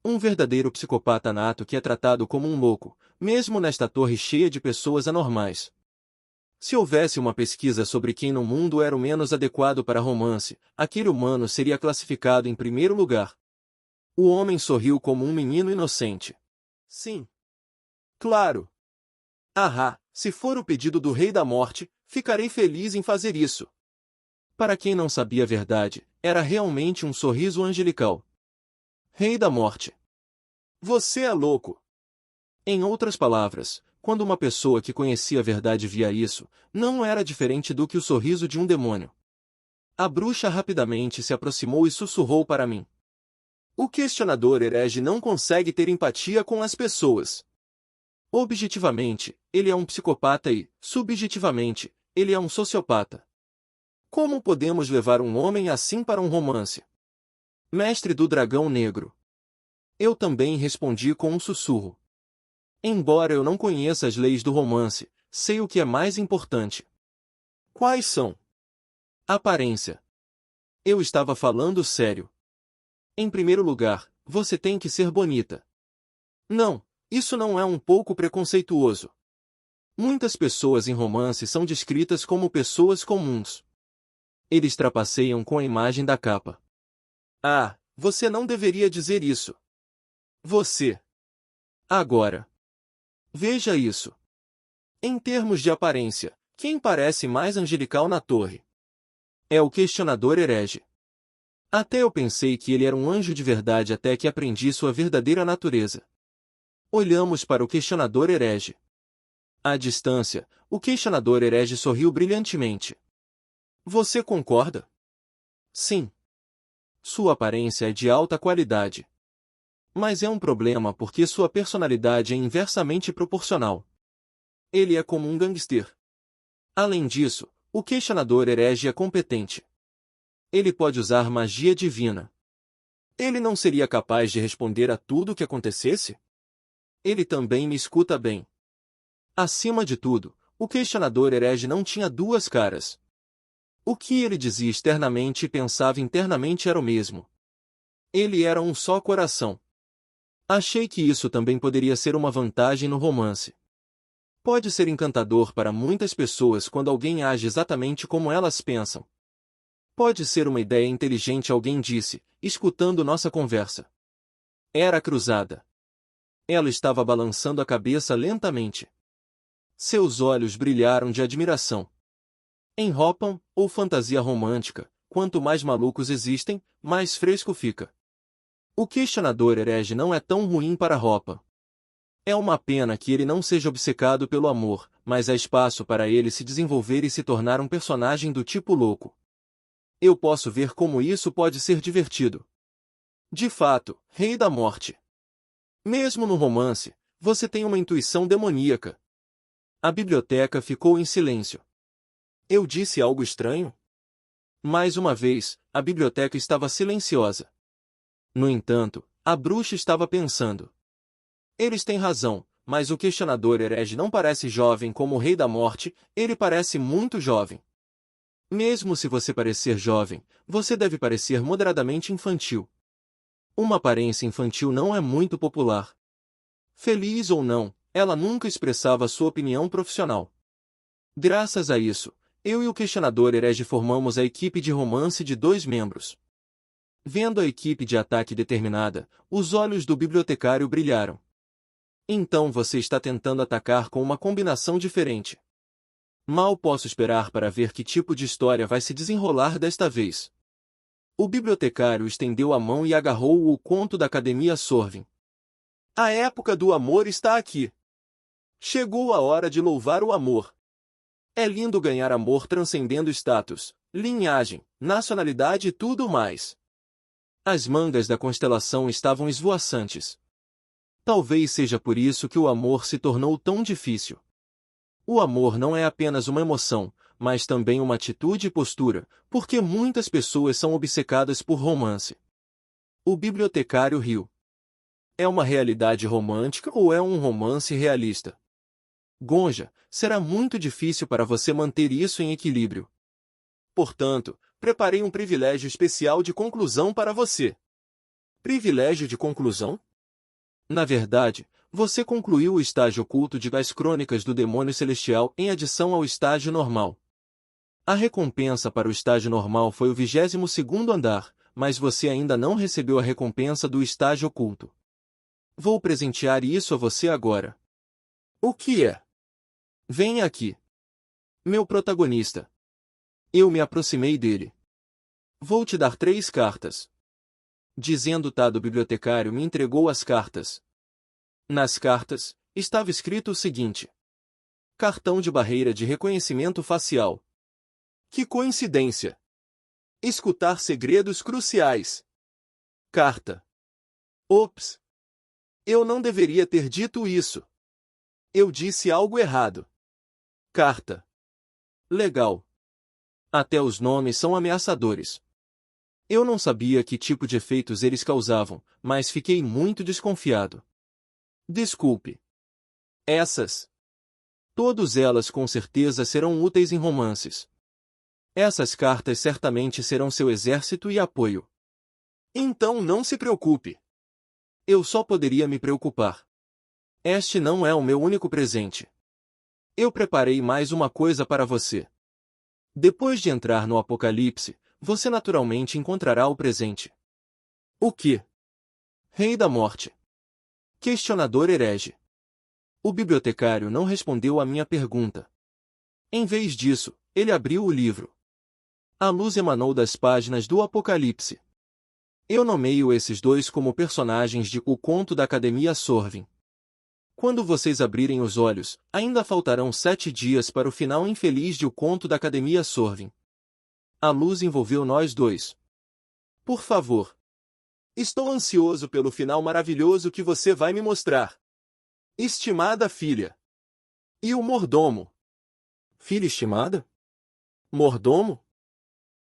Um verdadeiro psicopata nato que é tratado como um louco, mesmo nesta torre cheia de pessoas anormais. Se houvesse uma pesquisa sobre quem no mundo era o menos adequado para romance, aquele humano seria classificado em primeiro lugar. O homem sorriu como um menino inocente. Sim. Claro. Se for o pedido do Rei da Morte, ficarei feliz em fazer isso. Para quem não sabia a verdade, Era realmente um sorriso angelical. Rei da morte. Você é louco. Em outras palavras, quando uma pessoa que conhecia a verdade via isso, não era diferente do que o sorriso de um demônio. A bruxa rapidamente se aproximou e sussurrou para mim. O questionador herege não consegue ter empatia com as pessoas. Objetivamente, ele é um psicopata e, subjetivamente, ele é um sociopata. Como podemos levar um homem assim para um romance? Mestre do Dragão Negro. Eu também respondi com um sussurro. Embora eu não conheça as leis do romance, sei o que é mais importante. Quais são? Aparência. Eu estava falando sério. Em primeiro lugar, você tem que ser bonita. Não, isso não é um pouco preconceituoso. Muitas pessoas em romance são descritas como pessoas comuns. Eles trapaceiam com a imagem da capa. Ah, você não deveria dizer isso. Você. Agora. Veja isso. Em termos de aparência, quem parece mais angelical na torre? É o questionador herege. Até eu pensei que ele era um anjo de verdade até que aprendi sua verdadeira natureza. Olhamos para o questionador herege. À distância, o questionador herege sorriu brilhantemente. Você concorda? Sim. Sua aparência é de alta qualidade. Mas é um problema porque sua personalidade é inversamente proporcional. Ele é como um gangster. Além disso, o questionador herege é competente. Ele pode usar magia divina. Ele não seria capaz de responder a tudo o que acontecesse? Ele também me escuta bem. Acima de tudo, o questionador herege não tinha duas caras. O que ele dizia externamente e pensava internamente era o mesmo. Ele era um só coração. Achei que isso também poderia ser uma vantagem no romance. Pode ser encantador para muitas pessoas quando alguém age exatamente como elas pensam. Pode ser uma ideia inteligente, alguém disse, escutando nossa conversa. Era cruzada. Ela estava balançando a cabeça lentamente. Seus olhos brilharam de admiração. Em Hopan, ou fantasia romântica, quanto mais malucos existem, mais fresco fica. O questionador herege não é tão ruim para Hopan. É uma pena que ele não seja obcecado pelo amor, mas há espaço para ele se desenvolver e se tornar um personagem do tipo louco. Eu posso ver como isso pode ser divertido. De fato, Rei da Morte. Mesmo no romance, você tem uma intuição demoníaca. A biblioteca ficou em silêncio. Eu disse algo estranho? Mais uma vez, a biblioteca estava silenciosa. No entanto, a bruxa estava pensando. Eles têm razão, mas o questionador herege não parece jovem como o Rei da Morte, ele parece muito jovem. Mesmo se você parecer jovem, você deve parecer moderadamente infantil. Uma aparência infantil não é muito popular. Feliz ou não, ela nunca expressava sua opinião profissional. Graças a isso, eu e o questionador herege formamos a equipe de romance de 2 membros. Vendo a equipe de ataque determinada, os olhos do bibliotecário brilharam. Então você está tentando atacar com uma combinação diferente. Mal posso esperar para ver que tipo de história vai se desenrolar desta vez. O bibliotecário estendeu a mão e agarrou o conto da Academia Sorvin. A época do amor está aqui. Chegou a hora de louvar o amor. É lindo ganhar amor transcendendo status, linhagem, nacionalidade e tudo mais. As mangas da constelação estavam esvoaçantes. Talvez seja por isso que o amor se tornou tão difícil. O amor não é apenas uma emoção, mas também uma atitude e postura, porque muitas pessoas são obcecadas por romance. O bibliotecário riu. É uma realidade romântica ou é um romance realista? Gonja, será muito difícil para você manter isso em equilíbrio. Portanto, preparei um privilégio especial de conclusão para você. Privilégio de conclusão? Na verdade, você concluiu o estágio oculto de Das Crônicas do Demônio Celestial em adição ao estágio normal. A recompensa para o estágio normal foi o 22º andar, mas você ainda não recebeu a recompensa do estágio oculto. Vou presentear isso a você agora. O que é? Venha aqui. Meu protagonista. Eu me aproximei dele. Vou te dar 3 cartas. Dizendo tá, o bibliotecário me entregou as cartas. Nas cartas, estava escrito o seguinte: cartão de barreira de reconhecimento facial. Que coincidência! Escutar segredos cruciais. Carta. Ops! Eu não deveria ter dito isso. Eu disse algo errado. Carta. Legal. Até os nomes são ameaçadores. Eu não sabia que tipo de efeitos eles causavam, mas fiquei muito desconfiado. Desculpe. Essas. Todas elas com certeza serão úteis em romances. Essas cartas certamente serão seu exército e apoio. Então não se preocupe. Eu só poderia me preocupar. Este não é o meu único presente. Eu preparei mais uma coisa para você. Depois de entrar no Apocalipse, você naturalmente encontrará o presente. O que? Rei da Morte. Questionador herege. O bibliotecário não respondeu à minha pergunta. Em vez disso, ele abriu o livro. A luz emanou das páginas do Apocalipse. Eu nomeio esses dois como personagens de O Conto da Academia Sorvin. Quando vocês abrirem os olhos, ainda faltarão 7 dias para o final infeliz de O Conto da Academia Sorvin. A luz envolveu nós dois. Por favor. Estou ansioso pelo final maravilhoso que você vai me mostrar. Estimada filha. E o mordomo? Filha estimada? Mordomo?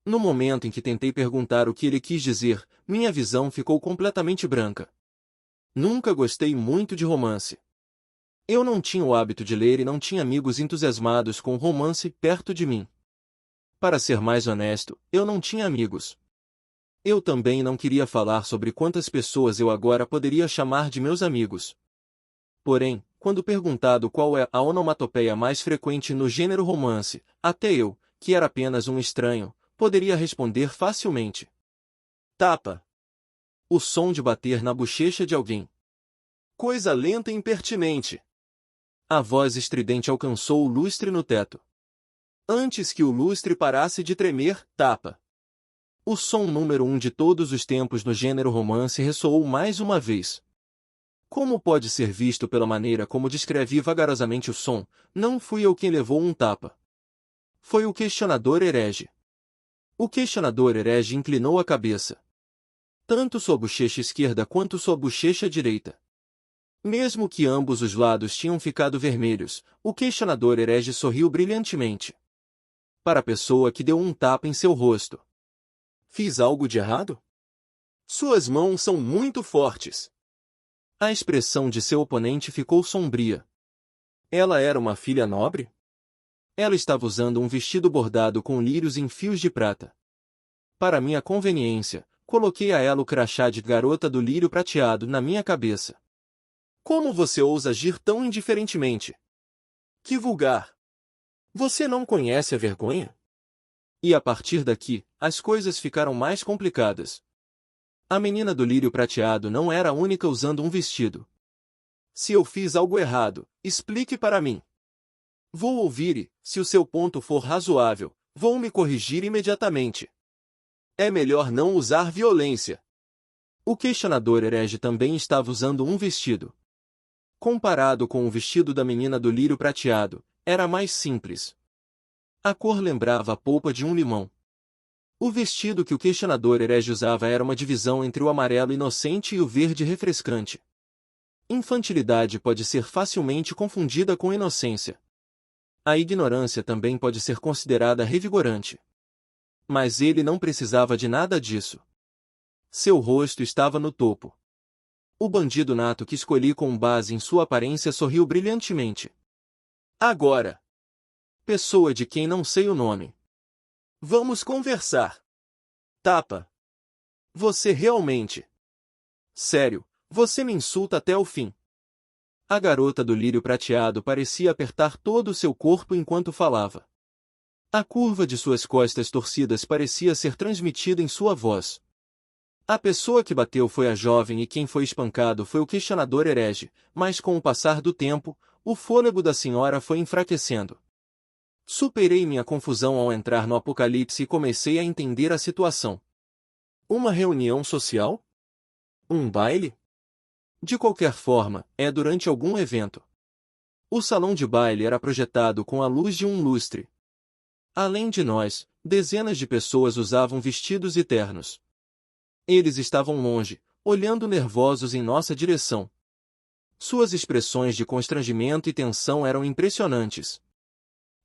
No momento em que tentei perguntar o que ele quis dizer, minha visão ficou completamente branca. Nunca gostei muito de romance. Eu não tinha o hábito de ler e não tinha amigos entusiasmados com romance perto de mim. Para ser mais honesto, eu não tinha amigos. Eu também não queria falar sobre quantas pessoas eu agora poderia chamar de meus amigos. Porém, quando perguntado qual é a onomatopeia mais frequente no gênero romance, até eu, que era apenas um estranho, poderia responder facilmente. Tapa. O som de bater na bochecha de alguém. Coisa lenta e impertinente. A voz estridente alcançou o lustre no teto. Antes que o lustre parasse de tremer, tapa. O som número 1 de todos os tempos no gênero romance ressoou mais uma vez. Como pode ser visto pela maneira como descrevi vagarosamente o som, não fui eu quem levou um tapa. Foi o questionador herege. O questionador herege inclinou a cabeça. Tanto sua bochecha esquerda quanto sua bochecha direita. Mesmo que ambos os lados tinham ficado vermelhos, o questionador herege sorriu brilhantemente. Para a pessoa que deu um tapa em seu rosto. Fiz algo de errado? Suas mãos são muito fortes. A expressão de seu oponente ficou sombria. Ela era uma filha nobre? Ela estava usando um vestido bordado com lírios em fios de prata. Para minha conveniência, coloquei a ela o crachá de garota do lírio prateado na minha cabeça. Como você ousa agir tão indiferentemente? Que vulgar! Você não conhece a vergonha? E a partir daqui, as coisas ficaram mais complicadas. A menina do lírio prateado não era a única usando um vestido. Se eu fiz algo errado, explique para mim. Vou ouvir e, se o seu ponto for razoável, vou me corrigir imediatamente. É melhor não usar violência. O questionador herege também estava usando um vestido. Comparado com o vestido da menina do lírio prateado, era mais simples. A cor lembrava a polpa de um limão. O vestido que o questionador herege usava era uma divisão entre o amarelo inocente e o verde refrescante. Infantilidade pode ser facilmente confundida com inocência. A ignorância também pode ser considerada revigorante. Mas ele não precisava de nada disso. Seu rosto estava no topo. O bandido nato que escolhi com base em sua aparência sorriu brilhantemente. Agora. Pessoa de quem não sei o nome. Vamos conversar. Tapa. Você realmente. Sério, você me insulta até o fim. A garota do lírio prateado parecia apertar todo o seu corpo enquanto falava. A curva de suas costas torcidas parecia ser transmitida em sua voz. A pessoa que bateu foi a jovem e quem foi espancado foi o questionador herege, mas com o passar do tempo, o fôlego da senhora foi enfraquecendo. Superei minha confusão ao entrar no Apocalipse e comecei a entender a situação. Uma reunião social? Um baile? De qualquer forma, é durante algum evento. O salão de baile era projetado com a luz de um lustre. Além de nós, dezenas de pessoas usavam vestidos e ternos. Eles estavam longe, olhando nervosos em nossa direção. Suas expressões de constrangimento e tensão eram impressionantes.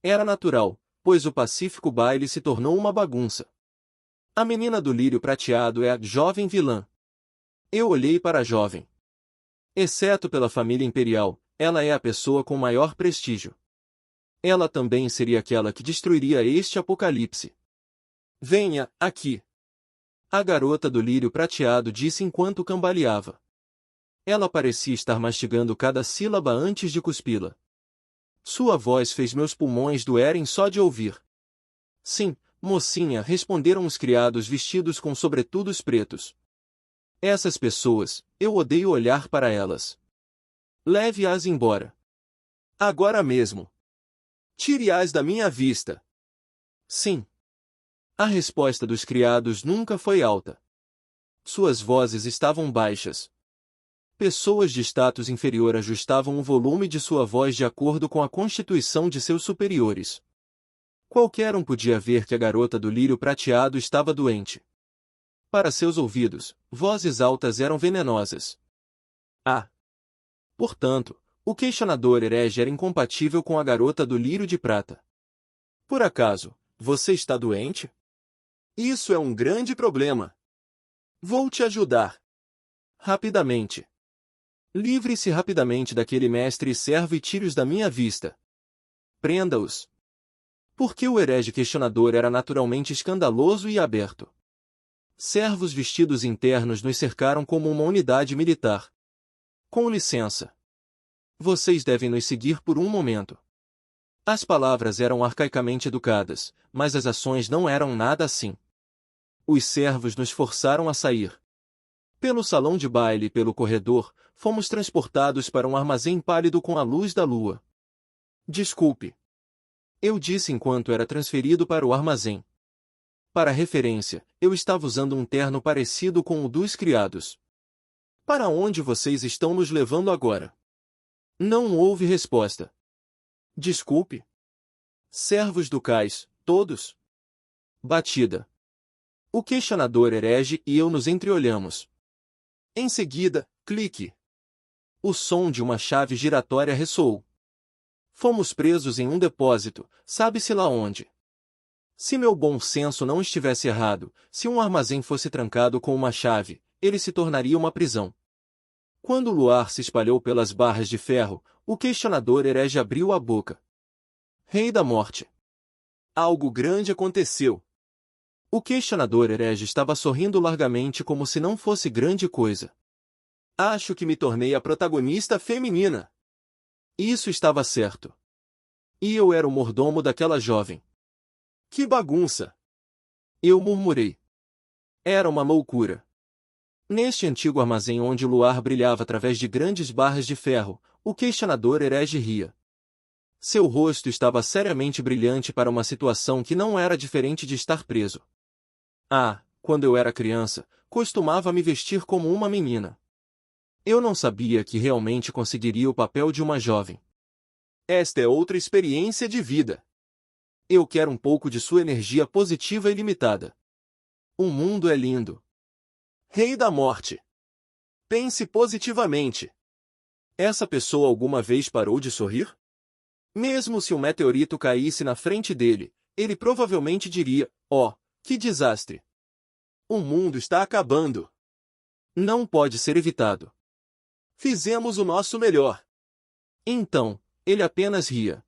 Era natural, pois o pacífico baile se tornou uma bagunça. A menina do lírio prateado é a jovem vilã. Eu olhei para a jovem. Exceto pela família imperial, ela é a pessoa com maior prestígio. Ela também seria aquela que destruiria este apocalipse. Venha, aqui. A garota do lírio prateado disse enquanto cambaleava. Ela parecia estar mastigando cada sílaba antes de cuspi-la. Sua voz fez meus pulmões doerem só de ouvir. Sim, mocinha, responderam os criados vestidos com sobretudos pretos. Essas pessoas, eu odeio olhar para elas. Leve-as embora. Agora mesmo. Tire-as da minha vista. Sim. A resposta dos criados nunca foi alta. Suas vozes estavam baixas. Pessoas de status inferior ajustavam o volume de sua voz de acordo com a constituição de seus superiores. Qualquer um podia ver que a garota do lírio prateado estava doente. Para seus ouvidos, vozes altas eram venenosas. Ah! Portanto, o questionador herege era incompatível com a garota do lírio de prata. Por acaso, você está doente? Isso é um grande problema. Vou te ajudar. Rapidamente. Livre-se rapidamente daquele mestre e servo e tire-os da minha vista. Prenda-os. Porque o herege questionador era naturalmente escandaloso e aberto. Servos vestidos internos nos cercaram como uma unidade militar. Com licença. Vocês devem nos seguir por um momento. As palavras eram arcaicamente educadas, mas as ações não eram nada assim. Os servos nos forçaram a sair. Pelo salão de baile e pelo corredor, fomos transportados para um armazém pálido com a luz da lua. Desculpe. Eu disse enquanto era transferido para o armazém. Para referência, eu estava usando um terno parecido com o dos criados. Para onde vocês estão nos levando agora? Não houve resposta. Desculpe. Servos do cais, todos? Batida. O questionador herege e eu nos entreolhamos. Em seguida, clique. O som de uma chave giratória ressoou. Fomos presos em um depósito, sabe-se lá onde. Se meu bom senso não estivesse errado, se um armazém fosse trancado com uma chave, ele se tornaria uma prisão. Quando o luar se espalhou pelas barras de ferro, o questionador herege abriu a boca. Rei da morte. Algo grande aconteceu. O questionador herege estava sorrindo largamente como se não fosse grande coisa. Acho que me tornei a protagonista feminina. Isso estava certo. E eu era o mordomo daquela jovem. Que bagunça! Eu murmurei. Era uma loucura. Neste antigo armazém onde o luar brilhava através de grandes barras de ferro, o questionador herege ria. Seu rosto estava seriamente brilhante para uma situação que não era diferente de estar preso. Ah, quando eu era criança, costumava me vestir como uma menina. Eu não sabia que realmente conseguiria o papel de uma jovem. Esta é outra experiência de vida. Eu quero um pouco de sua energia positiva e ilimitada. O mundo é lindo. Rei da morte. Pense positivamente. Essa pessoa alguma vez parou de sorrir? Mesmo se um meteorito caísse na frente dele, ele provavelmente diria, oh, que desastre. O mundo está acabando. Não pode ser evitado. Fizemos o nosso melhor. Então, ele apenas ria.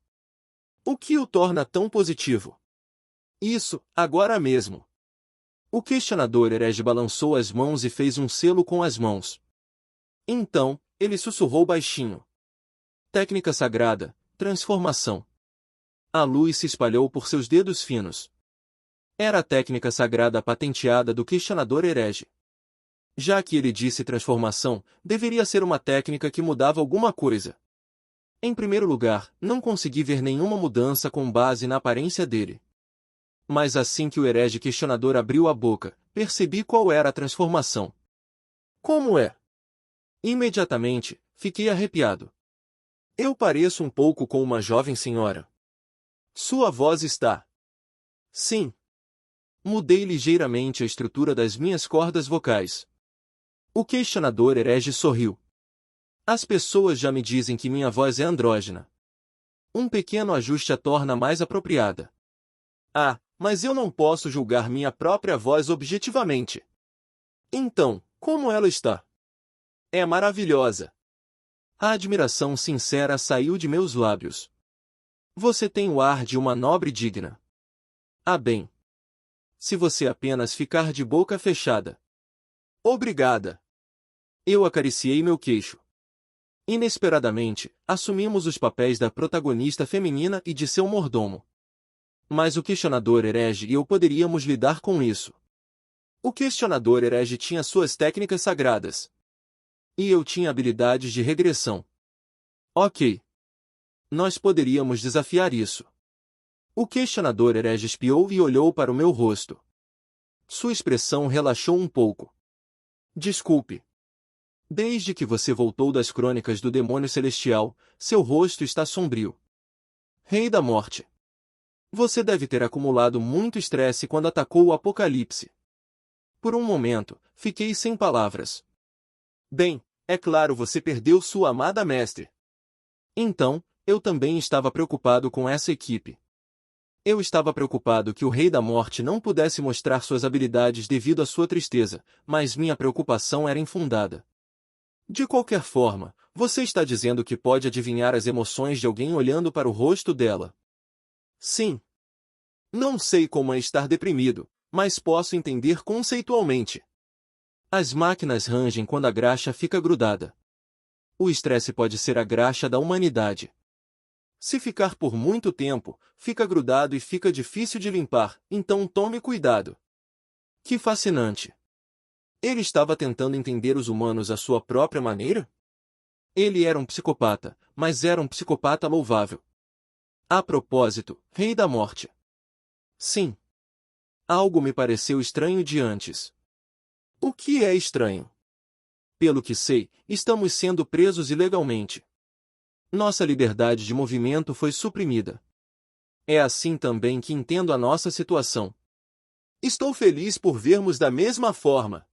O que o torna tão positivo? Isso, agora mesmo. O questionador herege balançou as mãos e fez um selo com as mãos. Então, ele sussurrou baixinho. Técnica sagrada, transformação. A luz se espalhou por seus dedos finos. Era a técnica sagrada patenteada do questionador herege. Já que ele disse transformação, deveria ser uma técnica que mudava alguma coisa. Em primeiro lugar, não consegui ver nenhuma mudança com base na aparência dele. Mas assim que o herege questionador abriu a boca, percebi qual era a transformação. Como é? Imediatamente, fiquei arrepiado. Eu pareço um pouco com uma jovem senhora. Sua voz está... Sim. Mudei ligeiramente a estrutura das minhas cordas vocais. O questionador herege sorriu. As pessoas já me dizem que minha voz é andrógena. Um pequeno ajuste a torna mais apropriada. Ah, mas eu não posso julgar minha própria voz objetivamente. Então, como ela está? É maravilhosa. A admiração sincera saiu de meus lábios. Você tem o ar de uma nobre digna. Ah bem. Se você apenas ficar de boca fechada. Obrigada. Eu acariciei meu queixo. Inesperadamente, assumimos os papéis da protagonista feminina e de seu mordomo. Mas o questionador herege e eu poderíamos lidar com isso. O questionador herege tinha suas técnicas sagradas. E eu tinha habilidades de regressão. Ok. Nós poderíamos desafiar isso. O questionador herege espiou e olhou para o meu rosto. Sua expressão relaxou um pouco. Desculpe. Desde que você voltou das crônicas do demônio celestial, seu rosto está sombrio. Rei da Morte. Você deve ter acumulado muito estresse quando atacou o Apocalipse. Por um momento, fiquei sem palavras. Bem, é claro, você perdeu sua amada mestre. Então, eu também estava preocupado com essa equipe. Eu estava preocupado que o Rei da Morte não pudesse mostrar suas habilidades devido à sua tristeza, mas minha preocupação era infundada. De qualquer forma, você está dizendo que pode adivinhar as emoções de alguém olhando para o rosto dela. Sim. Não sei como é estar deprimido, mas posso entender conceitualmente. As máquinas rangem quando a graxa fica grudada. O estresse pode ser a graxa da humanidade. Se ficar por muito tempo, fica grudado e fica difícil de limpar, então tome cuidado. Que fascinante! Ele estava tentando entender os humanos à sua própria maneira? Ele era um psicopata, mas era um psicopata louvável. A propósito, Rei da Morte. Sim. Algo me pareceu estranho de antes. O que é estranho? Pelo que sei, estamos sendo presos ilegalmente. Nossa liberdade de movimento foi suprimida. É assim também que entendo a nossa situação. Estou feliz por vermos da mesma forma.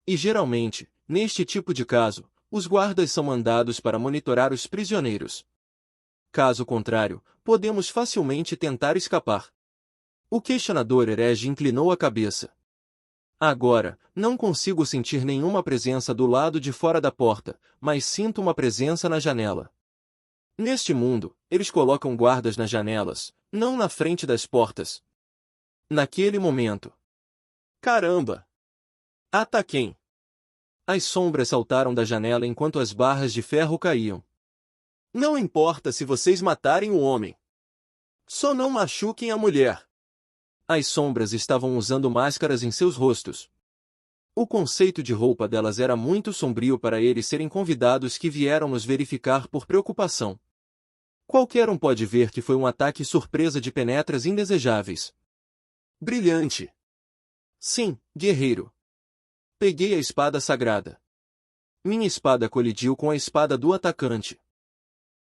E geralmente, neste tipo de caso, os guardas são mandados para monitorar os prisioneiros. Caso contrário, podemos facilmente tentar escapar. O questionador herege inclinou a cabeça. Agora, não consigo sentir nenhuma presença do lado de fora da porta, mas sinto uma presença na janela. Neste mundo, eles colocam guardas nas janelas, não na frente das portas. Naquele momento. Caramba! Ataquem! As sombras saltaram da janela enquanto as barras de ferro caíam. Não importa se vocês matarem o homem. Só não machuquem a mulher. As sombras estavam usando máscaras em seus rostos. O conceito de roupa delas era muito sombrio para eles serem convidados que vieram nos verificar por preocupação. Qualquer um pode ver que foi um ataque surpresa de penetras indesejáveis. Brilhante! Sim, guerreiro. Peguei a espada sagrada. Minha espada colidiu com a espada do atacante.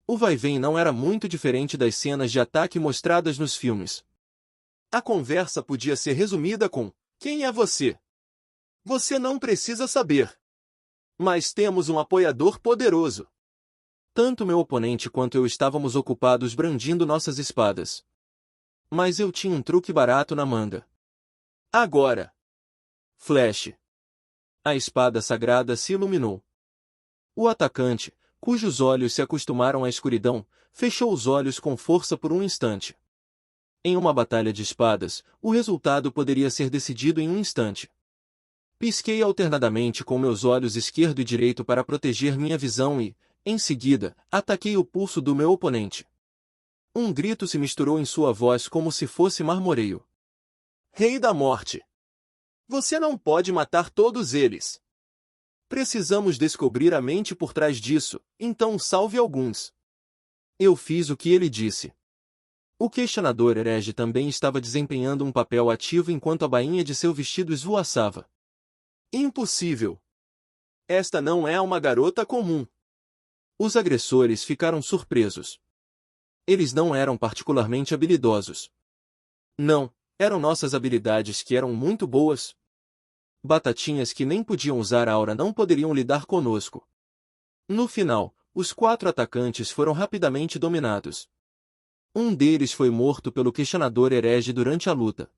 O vai-vem não era muito diferente das cenas de ataque mostradas nos filmes. A conversa podia ser resumida com: quem é você? Você não precisa saber. Mas temos um apoiador poderoso. Tanto meu oponente quanto eu estávamos ocupados brandindo nossas espadas. Mas eu tinha um truque barato na manga. Agora. Flash. A espada sagrada se iluminou. O atacante, cujos olhos se acostumaram à escuridão, fechou os olhos com força por um instante. Em uma batalha de espadas, o resultado poderia ser decidido em um instante. Pisquei alternadamente com meus olhos esquerdo e direito para proteger minha visão e, em seguida, ataquei o pulso do meu oponente. Um grito se misturou em sua voz como se fosse marmoreio. Rei da Morte! Você não pode matar todos eles. Precisamos descobrir a mente por trás disso, então salve alguns. Eu fiz o que ele disse. O questionador herege também estava desempenhando um papel ativo enquanto a bainha de seu vestido esvoaçava. Impossível! Esta não é uma garota comum. Os agressores ficaram surpresos. Eles não eram particularmente habilidosos. Não, eram nossas habilidades que eram muito boas. Batatinhas que nem podiam usar a aura não poderiam lidar conosco. No final, os 4 atacantes foram rapidamente dominados. Um deles foi morto pelo questionador herege durante a luta.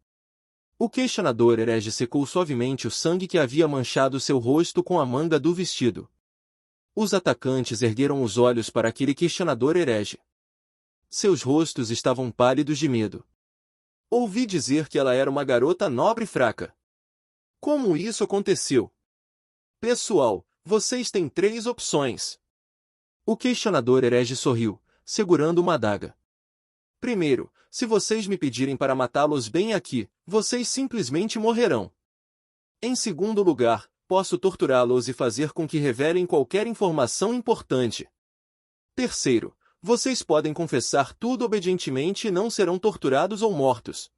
O questionador herege secou suavemente o sangue que havia manchado seu rosto com a manga do vestido. Os atacantes ergueram os olhos para aquele questionador herege. Seus rostos estavam pálidos de medo. Ouvi dizer que ela era uma garota nobre e fraca. Como isso aconteceu? Pessoal, vocês têm 3 opções. O questionador herege sorriu, segurando uma adaga. Primeiro, se vocês me pedirem para matá-los bem aqui, vocês simplesmente morrerão. Em segundo lugar, posso torturá-los e fazer com que revelem qualquer informação importante. Terceiro, vocês podem confessar tudo obedientemente e não serão torturados ou mortos.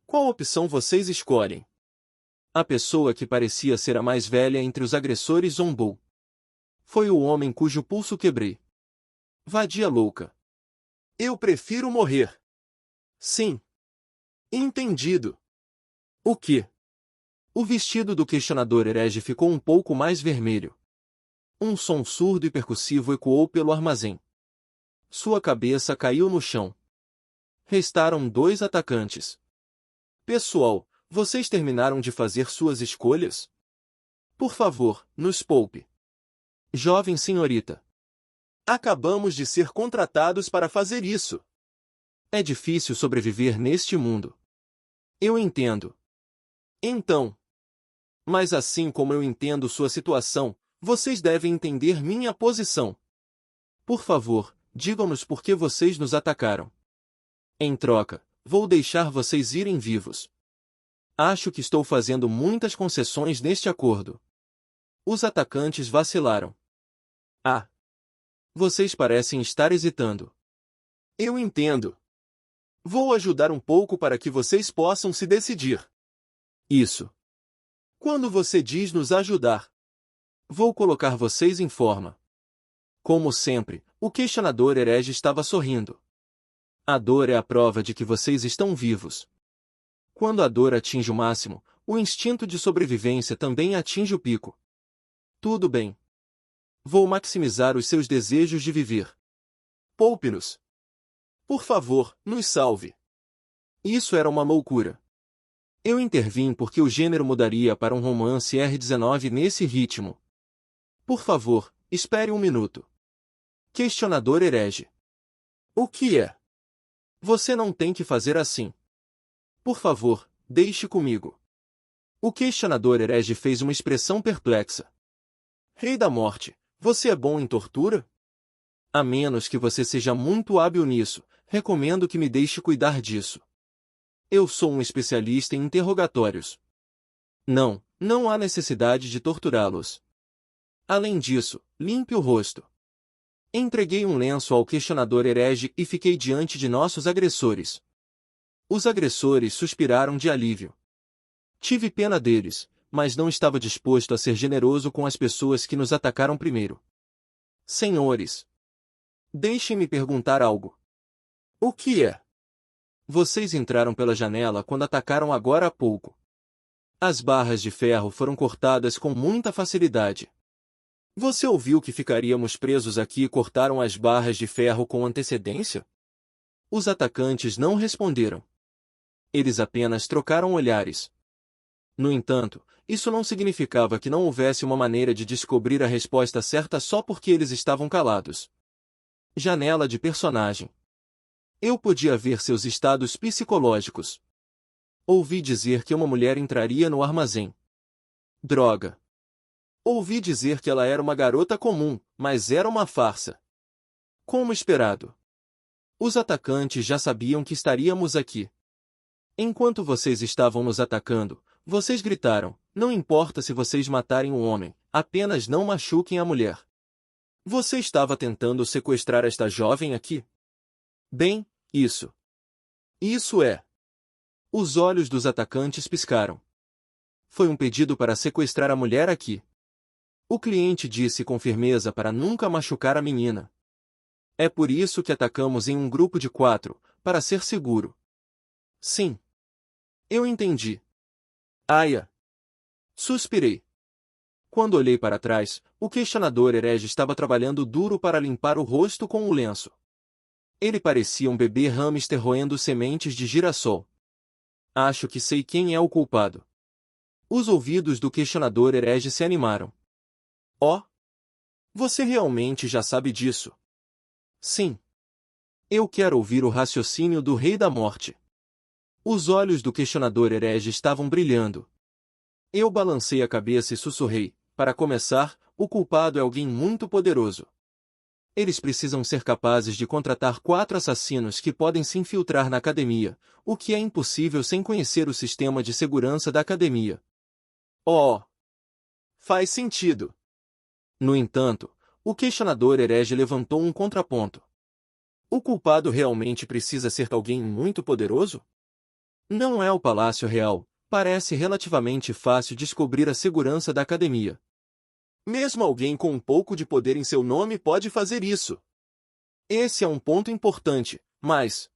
Qual opção vocês escolhem? A pessoa que parecia ser a mais velha entre os agressores zombou. Foi o homem cujo pulso quebrei. Vadia louca. Eu prefiro morrer. Sim. Entendido. O quê? O vestido do questionador herege ficou um pouco mais vermelho. Um som surdo e percussivo ecoou pelo armazém. Sua cabeça caiu no chão. Restaram 2 atacantes. Pessoal, vocês terminaram de fazer suas escolhas? Por favor, nos poupe. Jovem senhorita. Acabamos de ser contratados para fazer isso. É difícil sobreviver neste mundo. Eu entendo. Então. Mas assim como eu entendo sua situação, vocês devem entender minha posição. Por favor, digam-nos por que vocês nos atacaram. Em troca, vou deixar vocês irem vivos. Acho que estou fazendo muitas concessões neste acordo. Os atacantes vacilaram. Ah! Vocês parecem estar hesitando. Eu entendo. Vou ajudar um pouco para que vocês possam se decidir. Isso. Quando você diz nos ajudar, vou colocar vocês em forma. Como sempre, o questionador herege estava sorrindo. A dor é a prova de que vocês estão vivos. Quando a dor atinge o máximo, o instinto de sobrevivência também atinge o pico. Tudo bem. Vou maximizar os seus desejos de viver. Poupe-nos. Por favor, nos salve. Isso era uma loucura. Eu intervim porque o gênero mudaria para um romance R19 nesse ritmo. Por favor, espere um minuto. Questionador herege. O que é? Você não tem que fazer assim. Por favor, deixe comigo. O questionador herege fez uma expressão perplexa. Rei da morte, você é bom em tortura? A menos que você seja muito hábil nisso, recomendo que me deixe cuidar disso. Eu sou um especialista em interrogatórios. Não, não há necessidade de torturá-los. Além disso, limpe o rosto. Entreguei um lenço ao questionador herege e fiquei diante de nossos agressores. Os agressores suspiraram de alívio. Tive pena deles, mas não estava disposto a ser generoso com as pessoas que nos atacaram primeiro. Senhores, deixem-me perguntar algo. O que é? Vocês entraram pela janela quando atacaram agora há pouco. As barras de ferro foram cortadas com muita facilidade. Você ouviu que ficaríamos presos aqui e cortaram as barras de ferro com antecedência? Os atacantes não responderam. Eles apenas trocaram olhares. No entanto, isso não significava que não houvesse uma maneira de descobrir a resposta certa só porque eles estavam calados. Janela de personagem. Eu podia ver seus estados psicológicos. Ouvi dizer que uma mulher entraria no armazém. Droga. Ouvi dizer que ela era uma garota comum, mas era uma farsa. Como esperado. Os atacantes já sabiam que estaríamos aqui. Enquanto vocês estavam nos atacando, vocês gritaram, não importa se vocês matarem um homem, apenas não machuquem a mulher. Você estava tentando sequestrar esta jovem aqui? Bem, isso. Isso é. Os olhos dos atacantes piscaram. Foi um pedido para sequestrar a mulher aqui. O cliente disse com firmeza para nunca machucar a menina. É por isso que atacamos em um grupo de 4, para ser seguro. Sim. Eu entendi. Aia. Suspirei. Quando olhei para trás, o questionador herege estava trabalhando duro para limpar o rosto com o lenço. Ele parecia um bebê hamster roendo sementes de girassol. Acho que sei quem é o culpado. Os ouvidos do questionador herege se animaram. Oh! Você realmente já sabe disso? Sim. Eu quero ouvir o raciocínio do Rei da Morte. Os olhos do questionador herege estavam brilhando. Eu balancei a cabeça e sussurrei. Para começar, o culpado é alguém muito poderoso. Eles precisam ser capazes de contratar 4 assassinos que podem se infiltrar na academia, o que é impossível sem conhecer o sistema de segurança da academia. Oh! Faz sentido. No entanto, o questionador herege levantou um contraponto. O culpado realmente precisa ser alguém muito poderoso? Não é o Palácio Real, parece relativamente fácil descobrir a segurança da academia. Mesmo alguém com um pouco de poder em seu nome pode fazer isso. Esse é um ponto importante, mas...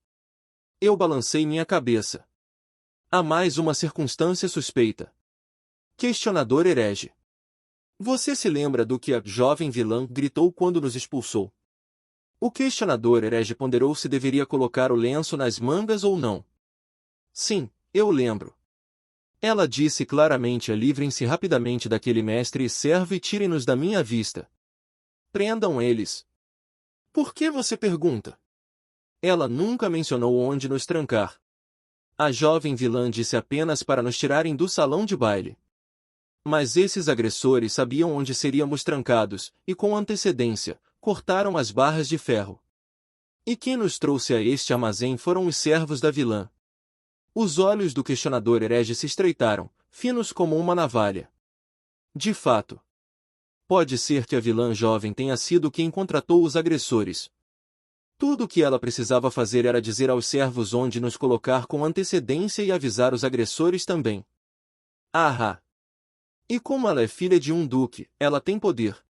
Eu balancei minha cabeça. Há mais uma circunstância suspeita. Questionador herege. Você se lembra do que a jovem vilã gritou quando nos expulsou? O questionador herege ponderou se deveria colocar o lenço nas mangas ou não. Sim, eu lembro. Ela disse claramente: livrem-se rapidamente daquele mestre e servo e tirem-nos da minha vista. Prendam eles. Por que você pergunta? Ela nunca mencionou onde nos trancar. A jovem vilã disse apenas para nos tirarem do salão de baile. Mas esses agressores sabiam onde seríamos trancados, e com antecedência, cortaram as barras de ferro. E quem nos trouxe a este armazém foram os servos da vilã. Os olhos do questionador herege se estreitaram, finos como uma navalha. De fato. Pode ser que a vilã jovem tenha sido quem contratou os agressores. Tudo o que ela precisava fazer era dizer aos servos onde nos colocar com antecedência e avisar os agressores também. Ah! E como ela é filha de um duque, ela tem poder.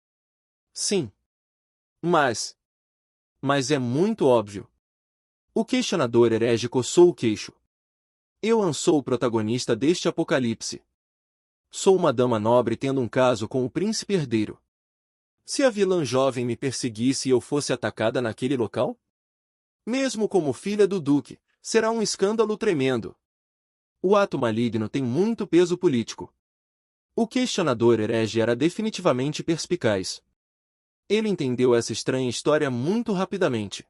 Sim. Mas é muito óbvio. O questionador herege coçou o queixo. Eu sou o protagonista deste apocalipse. Sou uma dama nobre tendo um caso com o príncipe herdeiro. Se a vilã jovem me perseguisse e eu fosse atacada naquele local? Mesmo como filha do duque, será um escândalo tremendo. O ato maligno tem muito peso político. O questionador herege era definitivamente perspicaz. Ele entendeu essa estranha história muito rapidamente.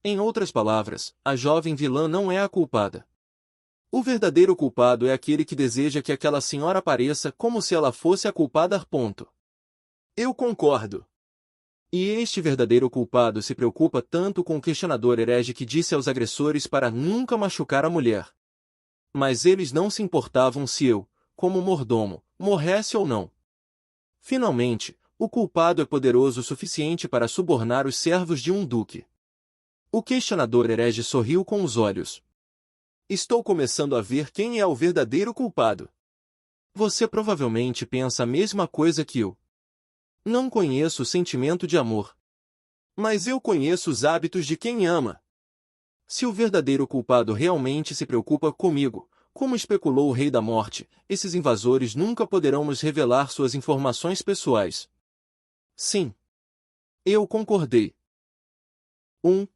Em outras palavras, a jovem vilã não é a culpada. O verdadeiro culpado é aquele que deseja que aquela senhora apareça como se ela fosse a culpada. Ponto. Eu concordo. E este verdadeiro culpado se preocupa tanto com o questionador herege que disse aos agressores para nunca machucar a mulher. Mas eles não se importavam se eu, como mordomo, morresse ou não. Finalmente, o culpado é poderoso o suficiente para subornar os servos de um duque. O questionador herege sorriu com os olhos. Estou começando a ver quem é o verdadeiro culpado. Você provavelmente pensa a mesma coisa que eu. Não conheço o sentimento de amor. Mas eu conheço os hábitos de quem ama. Se o verdadeiro culpado realmente se preocupa comigo, como especulou o Rei da Morte, esses invasores nunca poderão nos revelar suas informações pessoais. Sim. Eu concordei. 1.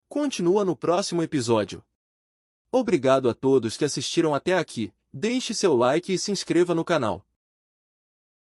Continua no próximo episódio. Obrigado a todos que assistiram até aqui, deixe seu like e se inscreva no canal.